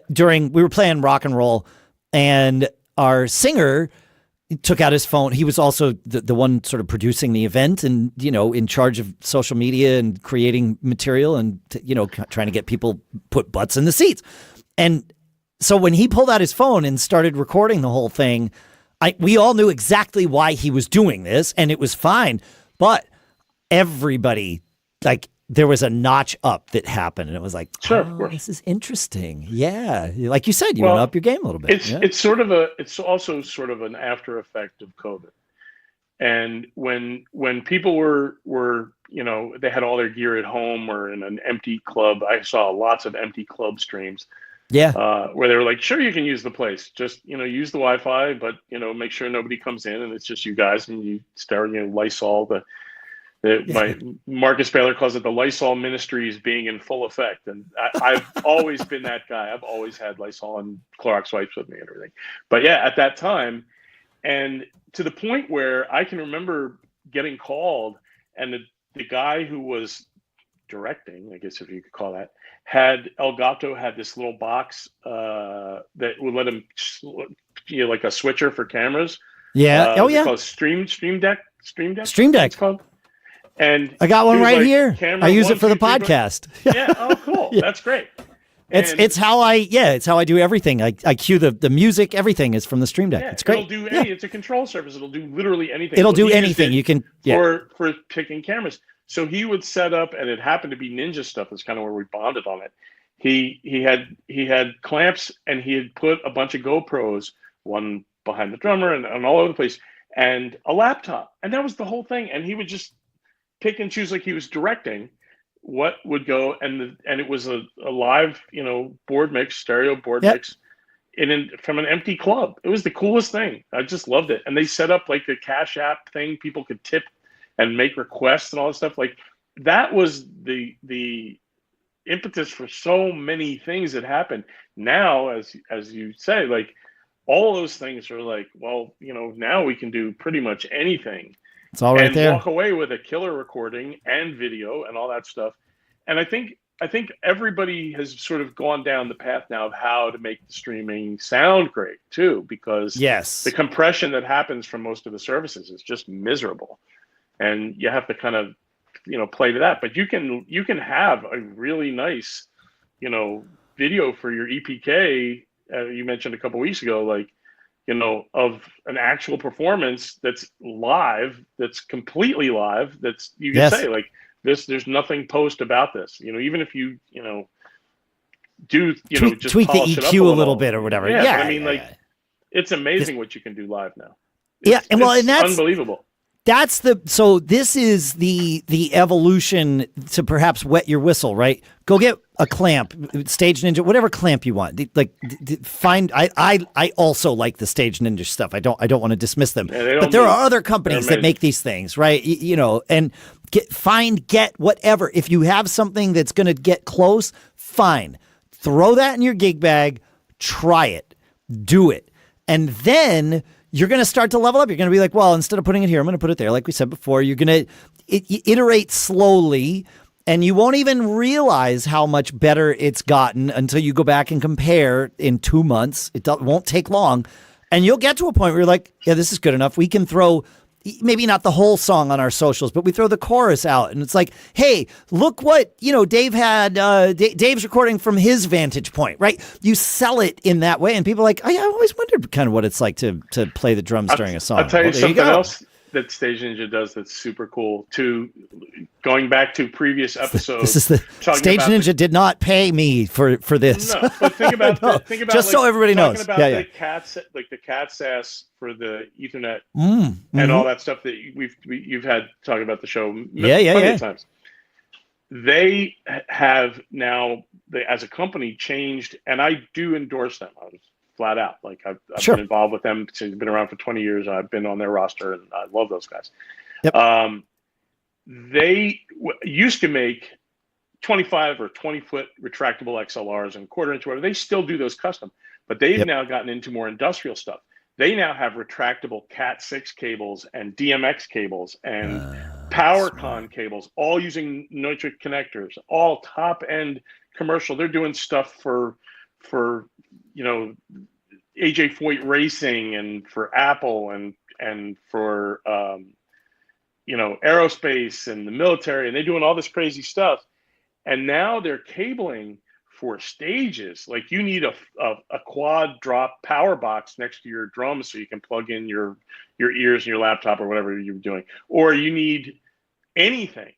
we were playing rock and roll, and our singer took out his phone. He was also the one sort of producing the event and, in charge of social media and creating material and, trying to get people put butts in the seats. And so when he pulled out his phone and started recording the whole thing, we all knew exactly why he was doing this, and it was fine. But everybody, there was a notch up that happened, and it was like, this is interesting. Yeah. Like you said, you went up your game a little bit. It's also sort of an after effect of COVID. And when people were they had all their gear at home or in an empty club. I saw lots of empty club streams. Yeah. Where they were like, sure, you can use the place. Just, use the Wi-Fi, but, make sure nobody comes in and it's just you guys, and you start, Lysol, my Marcus Baylor calls it the Lysol ministries being in full effect. And I've always been that guy. I've always had Lysol and Clorox wipes with me and everything. But yeah, at that time, and to the point where I can remember getting called, and the guy who was directing, I guess if you could call that, Elgato had this little box that would let him, like a switcher for cameras. Yeah. It's called Stream Deck. It's called. And I got one right here. I use it for the podcast. Yeah. Oh, cool. Yeah. That's great. It's how I do everything. I cue the music. Everything is from the Stream Deck. It's great. It's a control surface. It'll do literally anything. It'll do anything. You can for picking cameras. So he would set up, and it happened to be Ninja stuff. Is kind of where we bonded on it. He had clamps, and he had put a bunch of GoPros, one behind the drummer and all over the place, and a laptop, and that was the whole thing. And he would just pick and choose, like he was directing what would go, and it was a live, board mix, stereo board mix, from an empty club. It was the coolest thing. I just loved it. And they set up like a Cash App thing. People could tip and make requests and all this stuff. Like that was the impetus for so many things that happened. Now, as you say, like all those things are like, well, now we can do pretty much anything. It's all right there. Walk away with a killer recording and video and all that stuff. And I think everybody has sort of gone down the path now of how to make the streaming sound great too, because the compression that happens from most of the services is just miserable. And you have to kind of, play to that. But you can have a really nice, video for your EPK. You mentioned a couple weeks ago, like, of an actual performance that's live, that's completely live, that's, you can say, like, There's nothing post about this. Even if you do just tweak the polish it up EQ a little bit or whatever. Yeah, Yeah, but I mean, yeah. it's amazing what you can do live now. And that's unbelievable. So this is the evolution to perhaps wet your whistle, right? Go get a clamp, Stage Ninja, whatever clamp you want. Find. I also like the Stage Ninja stuff. I don't want to dismiss them, but there are other companies that make these things, right? And get whatever. If you have something that's going to get close, fine. Throw that in your gig bag. Try it. Do it, and then you're going to start to level up. You're going to be like, well, instead of putting it here, I'm going to put it there. Like we said before, you're going to iterate slowly, and you won't even realize how much better it's gotten until you go back and compare in 2 months. It won't take long. And you'll get to a point where you're like, yeah, this is good enough. We can throw maybe not the whole song on our socials, but we throw the chorus out. And it's like, hey, look what, Dave had, Dave's recording from his vantage point, right? You sell it in that way. And people are like, I always wondered kind of what it's like to play the drums during a song. I'll tell you something else that Stage Ninja does that's super cool too. Going back to previous episodes, Stage Ninja did not pay me for this. No, but think about just so everybody knows. About the cat sass for the Ethernet and all that stuff that you've had talking about the show plenty of times. They have now, as a company, changed, and I do endorse them. I was flat out. Like I've been involved with them since they've been around for 20 years. I've been on their roster, and I love those guys. Yep. They used to make 25 or 20-foot retractable XLRs and quarter-inch whatever. They still do those custom, but they've now gotten into more industrial stuff. They now have retractable Cat6 cables and DMX cables and PowerCon cables, all using nitric connectors, all top-end commercial. They're doing stuff for AJ Foyt Racing and for Apple and for aerospace and the military, and they're doing all this crazy stuff. And now they're cabling for stages. Like you need a quad drop power box next to your drums so you can plug in your ears and your laptop or whatever you're doing, or you need anything.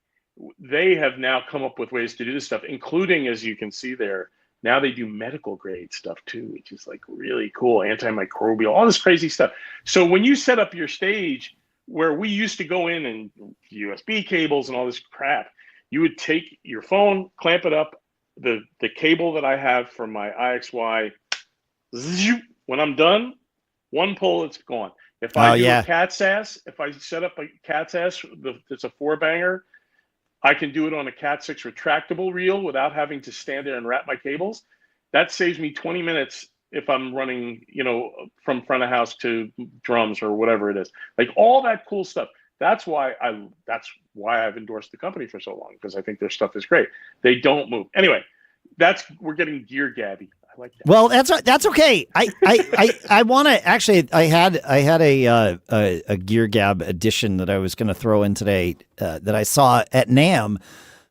They have now come up with ways to do this stuff, including, as you can see there, now they do medical grade stuff too, which is like really cool, antimicrobial, all this crazy stuff. So when you set up your stage, where we used to go in and USB cables and all this crap, you would take your phone, clamp it up, the cable that I have for my IXY, when I'm done, one pull, it's gone. If I do a cat sass, if I set up a cat sass, it's a 4-banger, I can do it on a Cat6 retractable reel without having to stand there and wrap my cables. That saves me 20 minutes if I'm running, from front of house to drums or whatever it is. Like all that cool stuff. That's why I've endorsed the company for so long, because I think their stuff is great. They don't move. Anyway, we're getting Gear Gabby. I like that. Well, that's okay. I want to actually. I had a Gear Gab edition that I was going to throw in today that I saw at NAMM.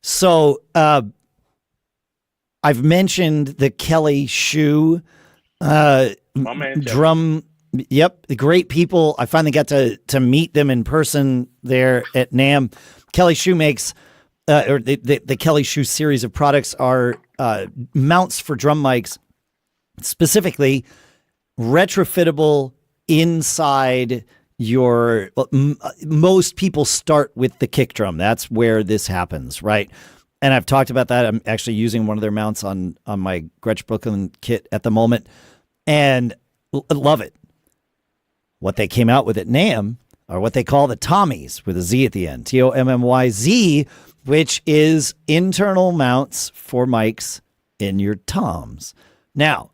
So I've mentioned the Kelly Shoe drum. Yep, the great people. I finally got to meet them in person there at NAMM. Kelly Shoe makes. Or the Kelly Shoe series of products are mounts for drum mics, specifically retrofittable inside your. Most people start with the kick drum. That's where this happens, right? And I've talked about that. I'm actually using one of their mounts on my Gretsch Brooklyn kit at the moment, and love it. What they came out with at NAMM are what they call the Tommyz with a Z at the end, TOMMYZ, which is internal mounts for mics in your toms. Now,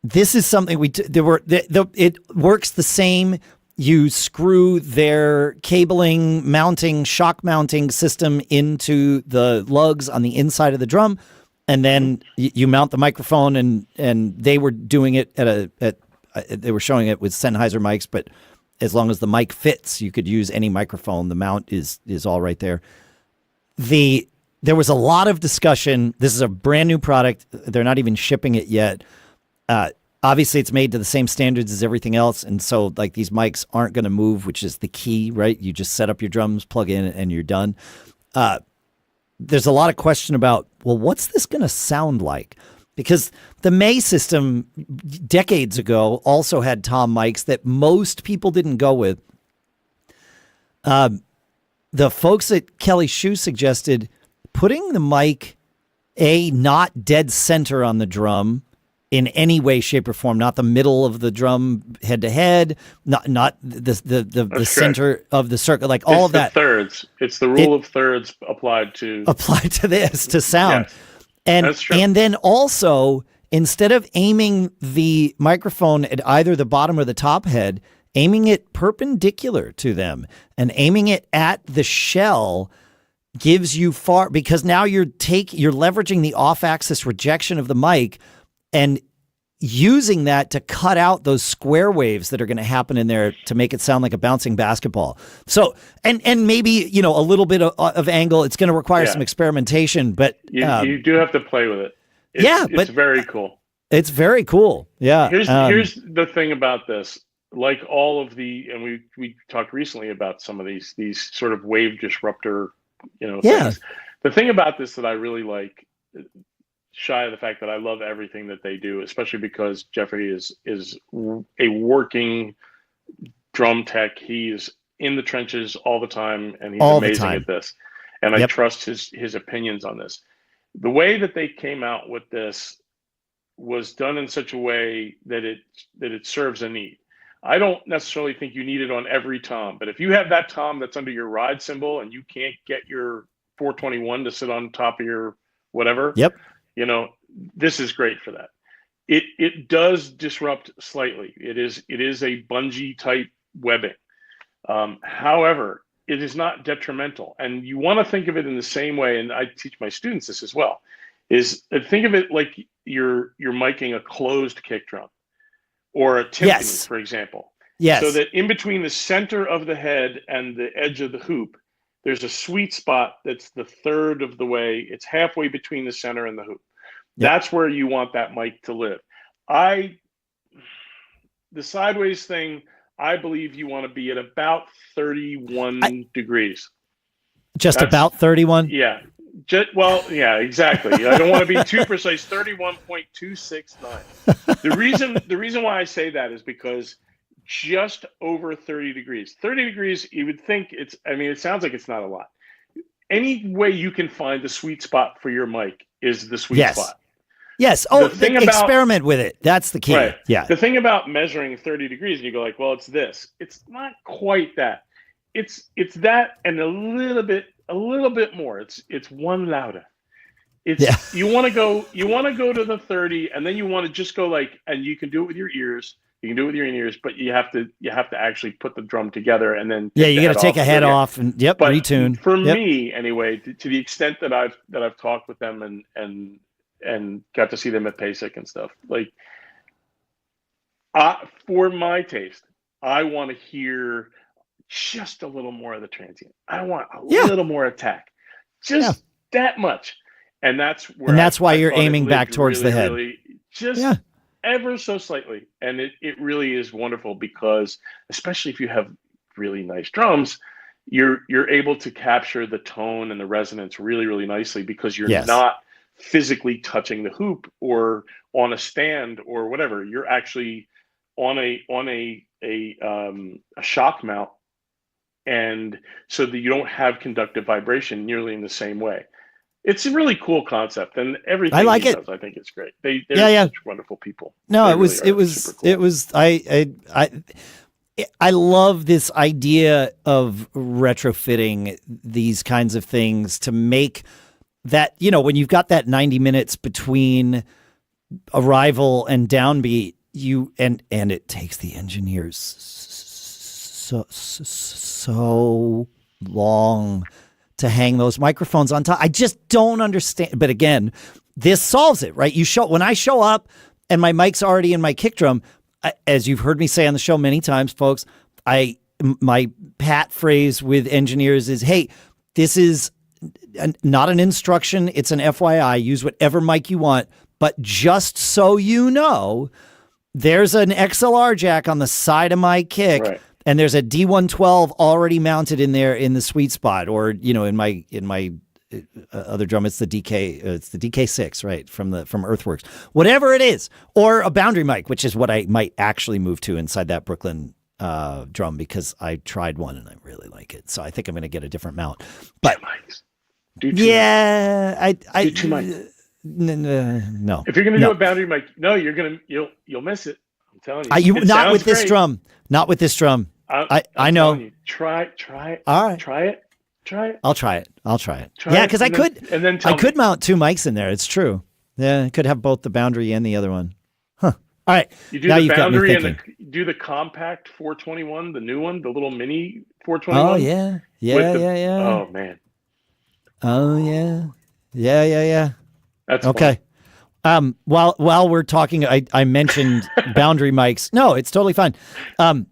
this is something it works the same. You screw their cabling mounting, shock mounting system into the lugs on the inside of the drum, and then you mount the microphone. And they were doing it they were showing it with Sennheiser mics, but as long as the mic fits, you could use any microphone. The mount is all right there. There was a lot of discussion. This is a brand new product. They're not even shipping it yet. Obviously, it's made to the same standards as everything else, and so like these mics aren't going to move, which is the key, right? You just set up your drums, plug in, and you're done. there's a lot of question about, well, what's this going to sound like? Because the May system decades ago also had tom mics that most people didn't go with. The folks at Kelly Shoe suggested putting the mic not dead center on the drum in any way, shape, or form, not the middle of the drum head to head, not the center of the circle, like all of that. Thirds. It's the rule of thirds applied to this to sound. Yes, and then also, instead of aiming the microphone at either the bottom or the top head, aiming it perpendicular to them and aiming it at the shell gives you because now you're leveraging the off-axis rejection of the mic and using that to cut out those square waves that are going to happen in there to make it sound like a bouncing basketball. So, and maybe, a little bit of angle, it's going to require some experimentation, but you do have to play with it. It's very cool. It's very cool. Yeah. Here's the thing about this. Like all of and we talked recently about some of these sort of wave disruptor, things. The thing about this that I really like, shy of the fact that I love everything that they do, especially because Jeffrey is a working drum tech. He's in the trenches all the time, and he's amazing at this. And I trust his opinions on this. The way that they came out with this was done in such a way that it serves a need. I don't necessarily think you need it on every tom, but if you have that tom that's under your ride cymbal and you can't get your 421 to sit on top of your whatever, this is great for that. It does disrupt slightly. It is a bungee type webbing. However, it is not detrimental. And you want to think of it in the same way, and I teach my students this as well, is think of it like you're miking a closed kick drum or a timpani, for example. Yes. So that in between the center of the head and the edge of the hoop, there's a sweet spot that's the third of the way. It's halfway between the center and the hoop. That's where you want that mic to live. The sideways thing, I believe you want to be at about 31 degrees. That's about 31? Yeah. Exactly. I don't want to be too precise. 31.269. The reason why I say that is because just over 30 degrees. 30 degrees, you would think it sounds like it's not a lot. Any way you can find the sweet spot for your mic is the sweet spot. Yes. Oh, experiment with it. That's the key. Right. Yeah. The thing about measuring 30 degrees, and you go like, well, it's this. It's not quite that. It's that and a little bit more. It's one louder. You want to go to the 30, and then you want to just go and you can do it with your ears. You can do it with your in-ears, but you have to actually put the drum together and then you got to take a head off and retune. For me anyway, to the extent that I've talked with them and got to see them at PASIC and stuff, for my taste, I want to hear just a little more of the transient. I want a little more attack, just that much, and that's why you're aiming back towards the head, ever so slightly. And it really is wonderful because, especially if you have really nice drums, you're able to capture the tone and the resonance really, really nicely because you're not physically touching the hoop or on a stand or whatever. You're actually on a shock mount, and so that you don't have conductive vibration nearly in the same way. It's a really cool concept, and everything I like he it. does, I think it's great. They're such wonderful people. No, it was I love this idea of retrofitting these kinds of things to make that, when you've got that 90 minutes between arrival and downbeat, and it takes the engineers so long to hang those microphones on top. I just don't understand. But again, this solves it, right? When I show up and my mic's already in my kick drum, as you've heard me say on the show many times, folks, my pat phrase with engineers is, hey, this is not an instruction. It's an FYI. Use whatever mic you want. But just so you know, there's an XLR jack on the side of my kick. Right. and there's a D112 already mounted in there in the sweet spot, or in my other drum, it's the DK6, right, from Earthworks, whatever it is, or a boundary mic, which is what I might actually move to inside that Brooklyn drum, because I tried one and I really like it. So I think I'm going to get a different mount. But do two mics. I do two mics. No. If you're going to do a boundary mic, no, you'll miss it. I'm telling you. Not with this drum. Not with this drum. I know. You, try it. All right. Try it. I'll try it. Because I could mount two mics in there. It's true. Yeah, I could have both the boundary and the other one. Huh. All right. You do the boundary and do the compact 421, the new one, the little mini 421. Oh yeah. Yeah. Oh man. Oh yeah. Yeah. That's okay. Fun. While we're talking, I mentioned boundary mics. No, it's totally fine.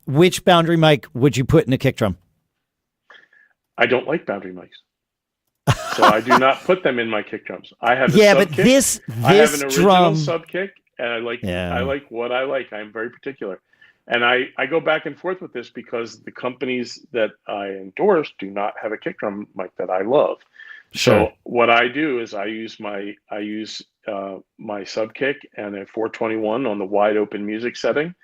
Which boundary mic would you put in a kick drum? I don't like boundary mics, so I do not put them in my kick drums. I have but this I have an original drum sub kick, and I like what I like. I'm very particular, and I go back and forth with this because the companies that I endorse do not have a kick drum mic that I love. Sure. So what I do is I use my sub kick and a 421 on the wide open music setting,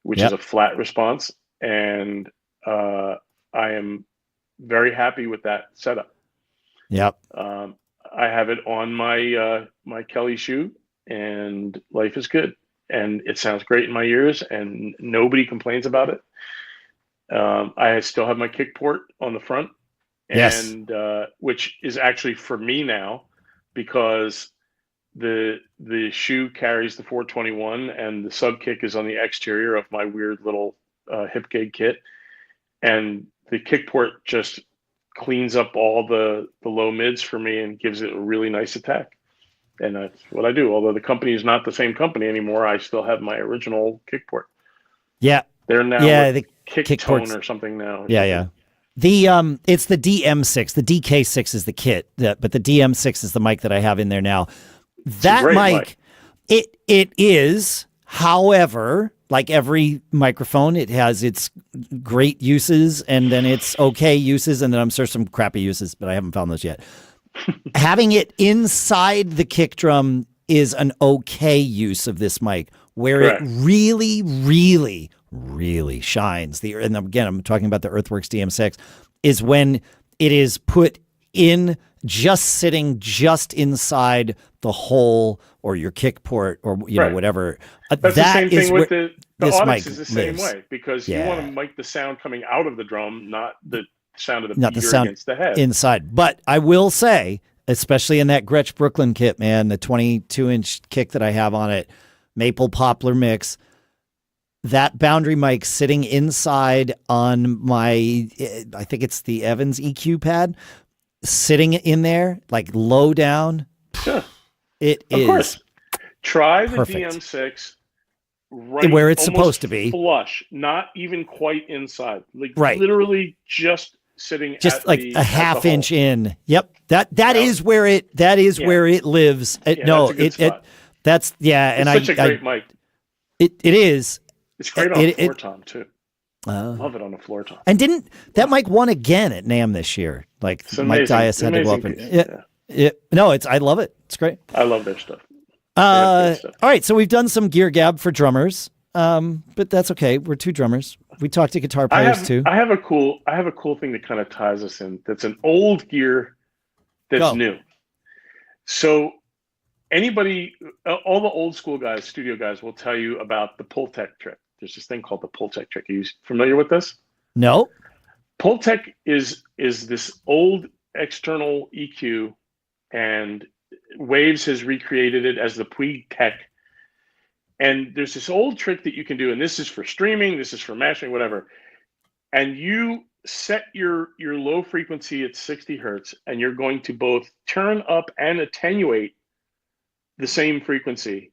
which is a flat response, and I am very happy with that setup. Yep. I have it on my my Kelly shoe, and life is good, and it sounds great in my ears, and nobody complains about it. I still have my kick port on the front, and which is actually for me now, because the shoe carries the 421, and the sub kick is on the exterior of my weird little hip gig kit, and the kick port just cleans up all the low mids for me and gives it a really nice attack. And that's what I do. Although the company is not the same company anymore, I still have my original kick port. Yeah. They're now the kick tone or something now. Yeah. It's the DM6. The DK6 is the kit, but the DM6 is the mic that I have in there now. That mic, it is, however, like every microphone, it has its great uses and then its okay uses, and then I'm sure some crappy uses, but I haven't found those yet. Having it inside the kick drum is an okay use of this mic, where it really, really, really shines. And again, I'm talking about the Earthworks DM6, is when it is put in, just sitting just inside the hole or your kick port or whatever. That's the same thing with the Audix is the same lives. way, because you want to mic the sound coming out of the drum, not the sound of the beat against the head. Inside. But I will say, especially in that Gretsch Brooklyn kit, man, the 22-inch kick that I have on it, maple poplar mix, that boundary mic sitting inside on my, I think it's the Evans EQ pad, sitting in there, like low down. Sure. It is. Of course. Try the perfect. DM6 right where it's supposed to be. Flush, not even quite inside. Like literally just sitting just like a half inch in. Yep. That is where it where it lives. That's and it's such a great mic. It is. It's great on a floor tom too. Love it on a floor tom. And didn't that mic won again at NAMM this year? Like Mike Dias had to go up and I love it. It's great. I love their stuff. All right, so we've done some Gear Gab for drummers, but that's okay. We're two drummers. We talk to guitar players too. I have a cool thing that kind of ties us in. That's an old gear that's new. So anybody, all the old school guys, studio guys, will tell you about the pull tech trick. There's this thing called the pull tech trick. Are you familiar with this? No. Pull tech is this old external EQ, and Waves has recreated it as the Puig Tech. And there's this old trick that you can do, and this is for streaming, this is for mastering, whatever. And you set your low frequency at 60 hertz, and you're going to both turn up and attenuate the same frequency.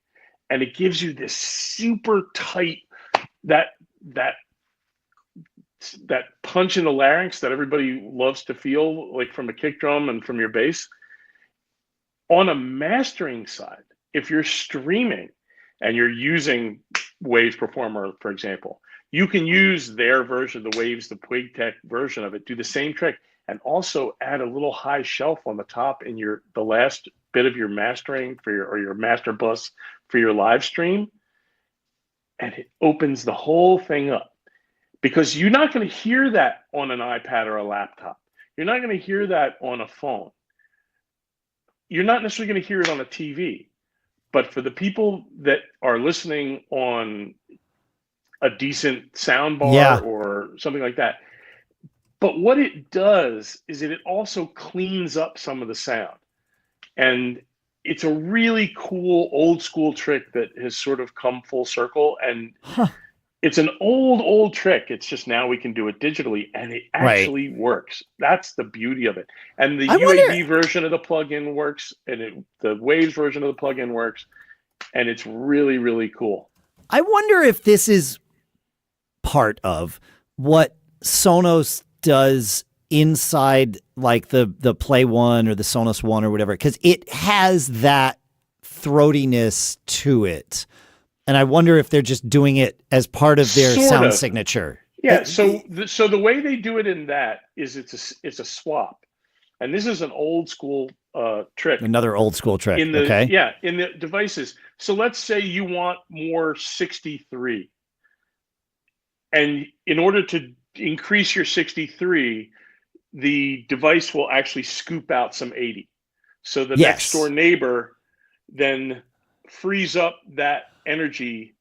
And it gives you this super tight, that punch in the larynx that everybody loves to feel, like from a kick drum and from your bass. On a mastering side, if you're streaming and you're using Waves Performer, for example. You can use their version, the Waves, the Twig Tech version of it, do the same trick, and also add a little high shelf on the top in the last bit of your mastering for your master bus for your live stream, and it opens the whole thing up. Because you're not going to hear that on an iPad or a laptop. You're not going to hear that on a phone. You're not necessarily going to hear it on a TV. But for the people that are listening on a decent sound bar or something like that, but what it does is it also cleans up some of the sound. And it's a really cool old school trick that has sort of come full circle. And it's an old trick. It's just now we can do it digitally, and it actually works. That's the beauty of it. And the UAV version of the plugin works, and the Waves version of the plugin works, and it's really, really cool. I wonder if this is part of what Sonos does inside like the Play One or the Sonos One or whatever, because it has that throatiness to it. And I wonder if they're just doing it as part of their sound signature. Yeah. So the way they do it in that is it's a swap, and this is an old school trick. Another old school trick. In the devices. So let's say you want more 63, and in order to increase your 63, the device will actually scoop out some 80. So the next door neighbor then frees up that energy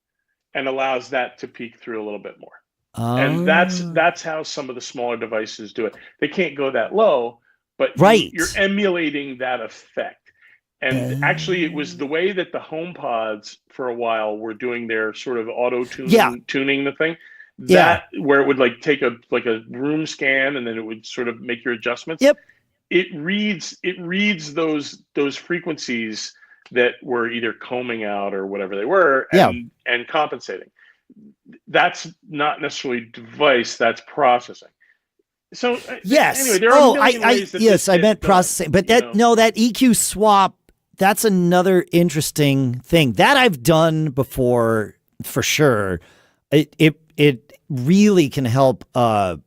and allows that to peek through a little bit more. And that's how some of the smaller devices do it. They can't go that low, but you're emulating that effect. And actually it was the way that the HomePods for a while were doing their sort of auto tuning the thing. Where it would like take a room scan and then it would sort of make your adjustments. It reads those frequencies that were either combing out or whatever they were and compensating. That's not necessarily device, that's processing. So anyway, there are a million ways that I meant processing, but that EQ swap, that's another interesting thing that I've done before for sure. It really can help a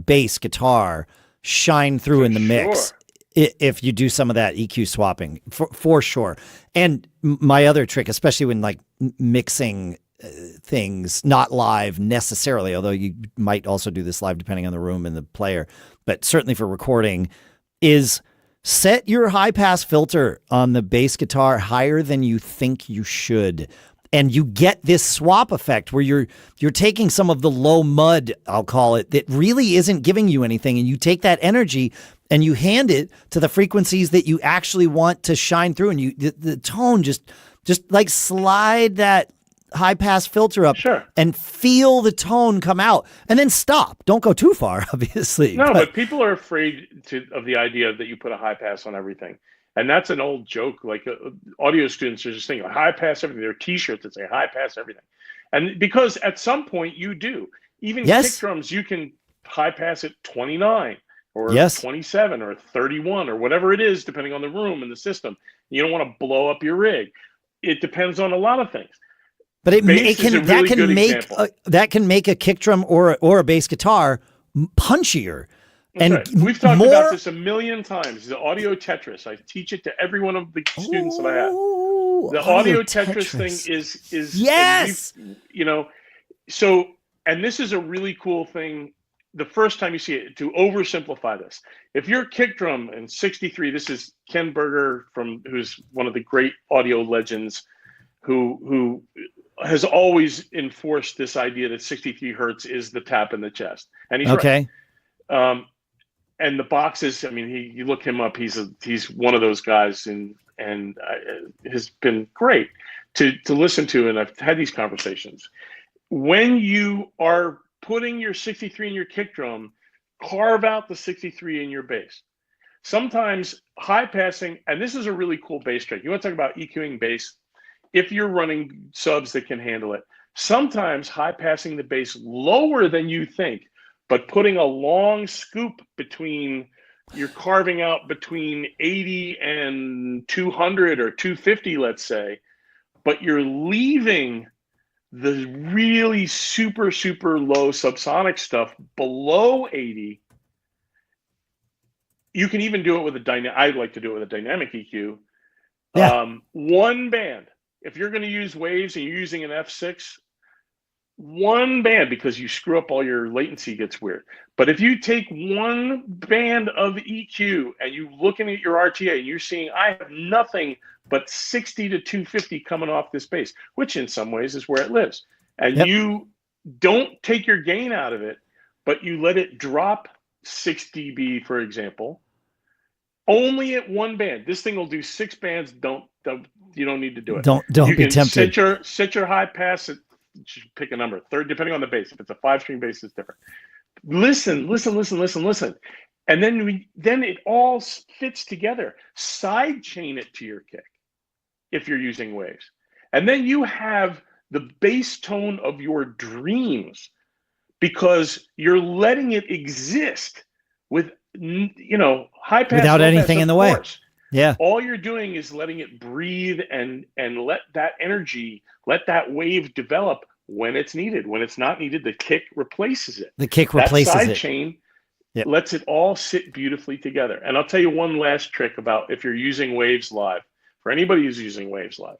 bass guitar shine through in the mix. If you do some of that EQ swapping, for sure. And my other trick, especially when like mixing things, not live necessarily, although you might also do this live depending on the room and the player, but certainly for recording, is set your high pass filter on the bass guitar higher than you think you should. And you get this swap effect where you're taking some of the low mud, I'll call it, that really isn't giving you anything, and you take that energy and you hand it to the frequencies that you actually want to shine through, and the tone just like slide that high pass filter up and feel the tone come out, and then stop. Don't go too far, obviously. No, but people are afraid of the idea that you put a high pass on everything. And that's an old joke. Like audio students are just thinking high pass everything. There are T-shirts that say high pass everything, and because at some point you do. Even kick drums, you can high pass at 29 or 27 or 31 or whatever it is, depending on the room and the system. You don't want to blow up your rig. It depends on a lot of things. But that can make a kick drum or a bass guitar punchier. And we've talked about this a million times. The audio TETRIS. I teach it to every one of the students that I have. The audio TETRIS thing is so, and this is a really cool thing. The first time you see it, to oversimplify this, if you're kick drum and 63, this is Ken Berger who's one of the great audio legends, who has always enforced this idea that 63 hertz is the tap in the chest, and he's right. And the boxes, I mean, you look him up. He's one of those guys, and has been great to listen to. And I've had these conversations. When you are putting your 63 in your kick drum, carve out the 63 in your bass. Sometimes high passing, and this is a really cool bass trick. You want to talk about EQing bass? If you're running subs that can handle it, sometimes high passing the bass lower than you think, but putting a long scoop between, you're carving out between 80 and 200 or 250, let's say, but you're leaving The really super, super low subsonic stuff below 80, you can even do it with a dynamic. I like to do it with a dynamic EQ. Yeah. One band. If you're going to use waves and you're using an F6, one band, because you screw up all your latency gets weird. But if you take one band of EQ and you looking at your RTA and you're seeing I have nothing but 60 to 250 coming off this bass, which in some ways is where it lives. And you don't take your gain out of it, but you let it drop 6 dB, for example, only at one band. This thing will do 6 bands. You don't need to do it. Don't be tempted. Set your high pass at, pick a number, third, depending on the bass. If it's a 5-string bass, it's different. Listen. And then it all fits together. Side chain it to your kick if you're using waves. And then you have the bass tone of your dreams because you're letting it exist with, high pass without anything in the way. Yeah. All you're doing is letting it breathe and let that energy, let that wave develop when it's needed. When it's not needed, the kick replaces it. The kick replaces that side it. chain lets it all sit beautifully together. And I'll tell you one last trick about if you're using waves live. For anybody who's using waves live,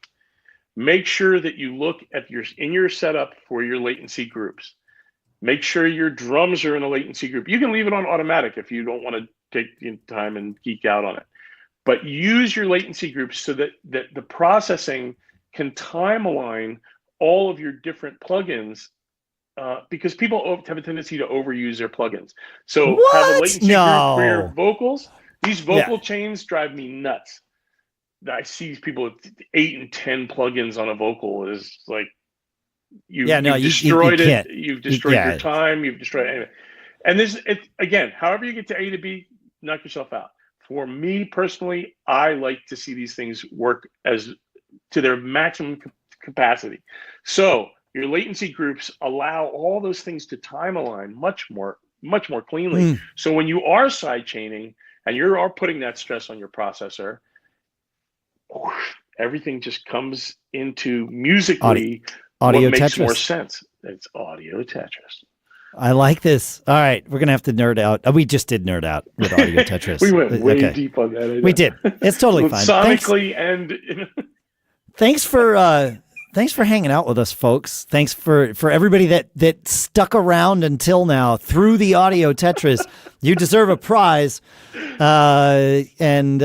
make sure that you look at in your setup for your latency groups. Make sure your drums are in a latency group. You can leave it on automatic if you don't want to take the time and geek out on it. But use your latency groups so that the processing can time align all of your different plugins, because people have a tendency to overuse their plugins. So have a latency group for your vocals. These vocal chains drive me nuts. I see people with 8 and 10 plugins on a vocal is like, you've destroyed it. You've destroyed your time. You've destroyed anyway. And again, however you get to A to B, knock yourself out. For me personally, I like to see these things work as to their maximum capacity. So your latency groups allow all those things to time align much more cleanly. So when you are side chaining and you are putting that stress on your processor, everything just comes into musically audio what makes Tetris. More sense. It's audio Tetris. I like this. All right, we're gonna have to nerd out. We just did nerd out with audio Tetris. We went way deep on that. We did. It's totally fine. Sonically Thanks for hanging out with us, folks. Thanks for everybody that stuck around until now through the audio Tetris. You deserve a prize, and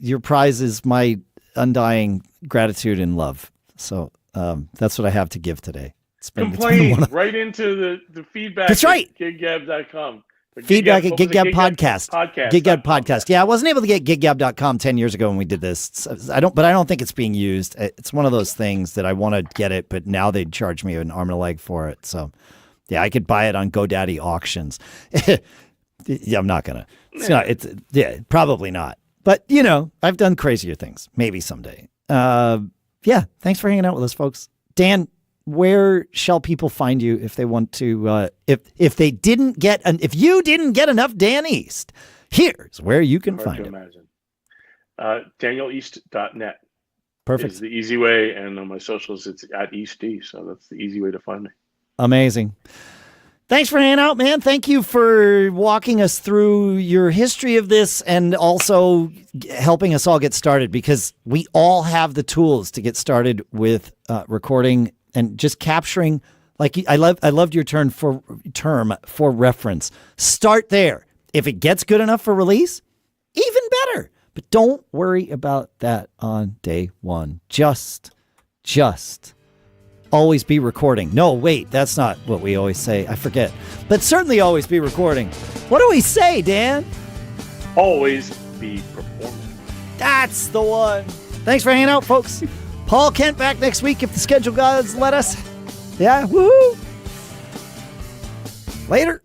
your prize is my undying gratitude and love. So that's what I have to give today. Complain right into the feedback. That's right. GigGab.com. Feedback at Gig Gab podcast. Gig Gab podcast. Yeah, I wasn't able to get giggab.com 10 years ago when we did this. I don't think it's being used. It's one of those things that I want to get it, but now they'd charge me an arm and a leg for it. So yeah, I could buy it on GoDaddy auctions. Yeah, I'm not gonna. Probably not. But I've done crazier things. Maybe someday. Yeah, thanks for hanging out with us, folks. Dan, where shall people find you if they want to? If you didn't get enough Dan East, here's where you can find him. DanielEast.net. Perfect. Is the easy way, and on my socials it's at EastD. So that's the easy way to find me. Amazing. Thanks for hanging out, man. Thank you for walking us through your history of this and also helping us all get started, because we all have the tools to get started with recording and just capturing. Like I loved your term for reference. Start there. If it gets good enough for release, even better. But don't worry about that on day one. Just always be recording. No, wait, that's not what we always say. I forget. But certainly always be recording. What do we say, Dan? Always be performing. That's the one. Thanks for hanging out, folks. Paul Kent back next week if the schedule gods let us. Yeah, woohoo. Later.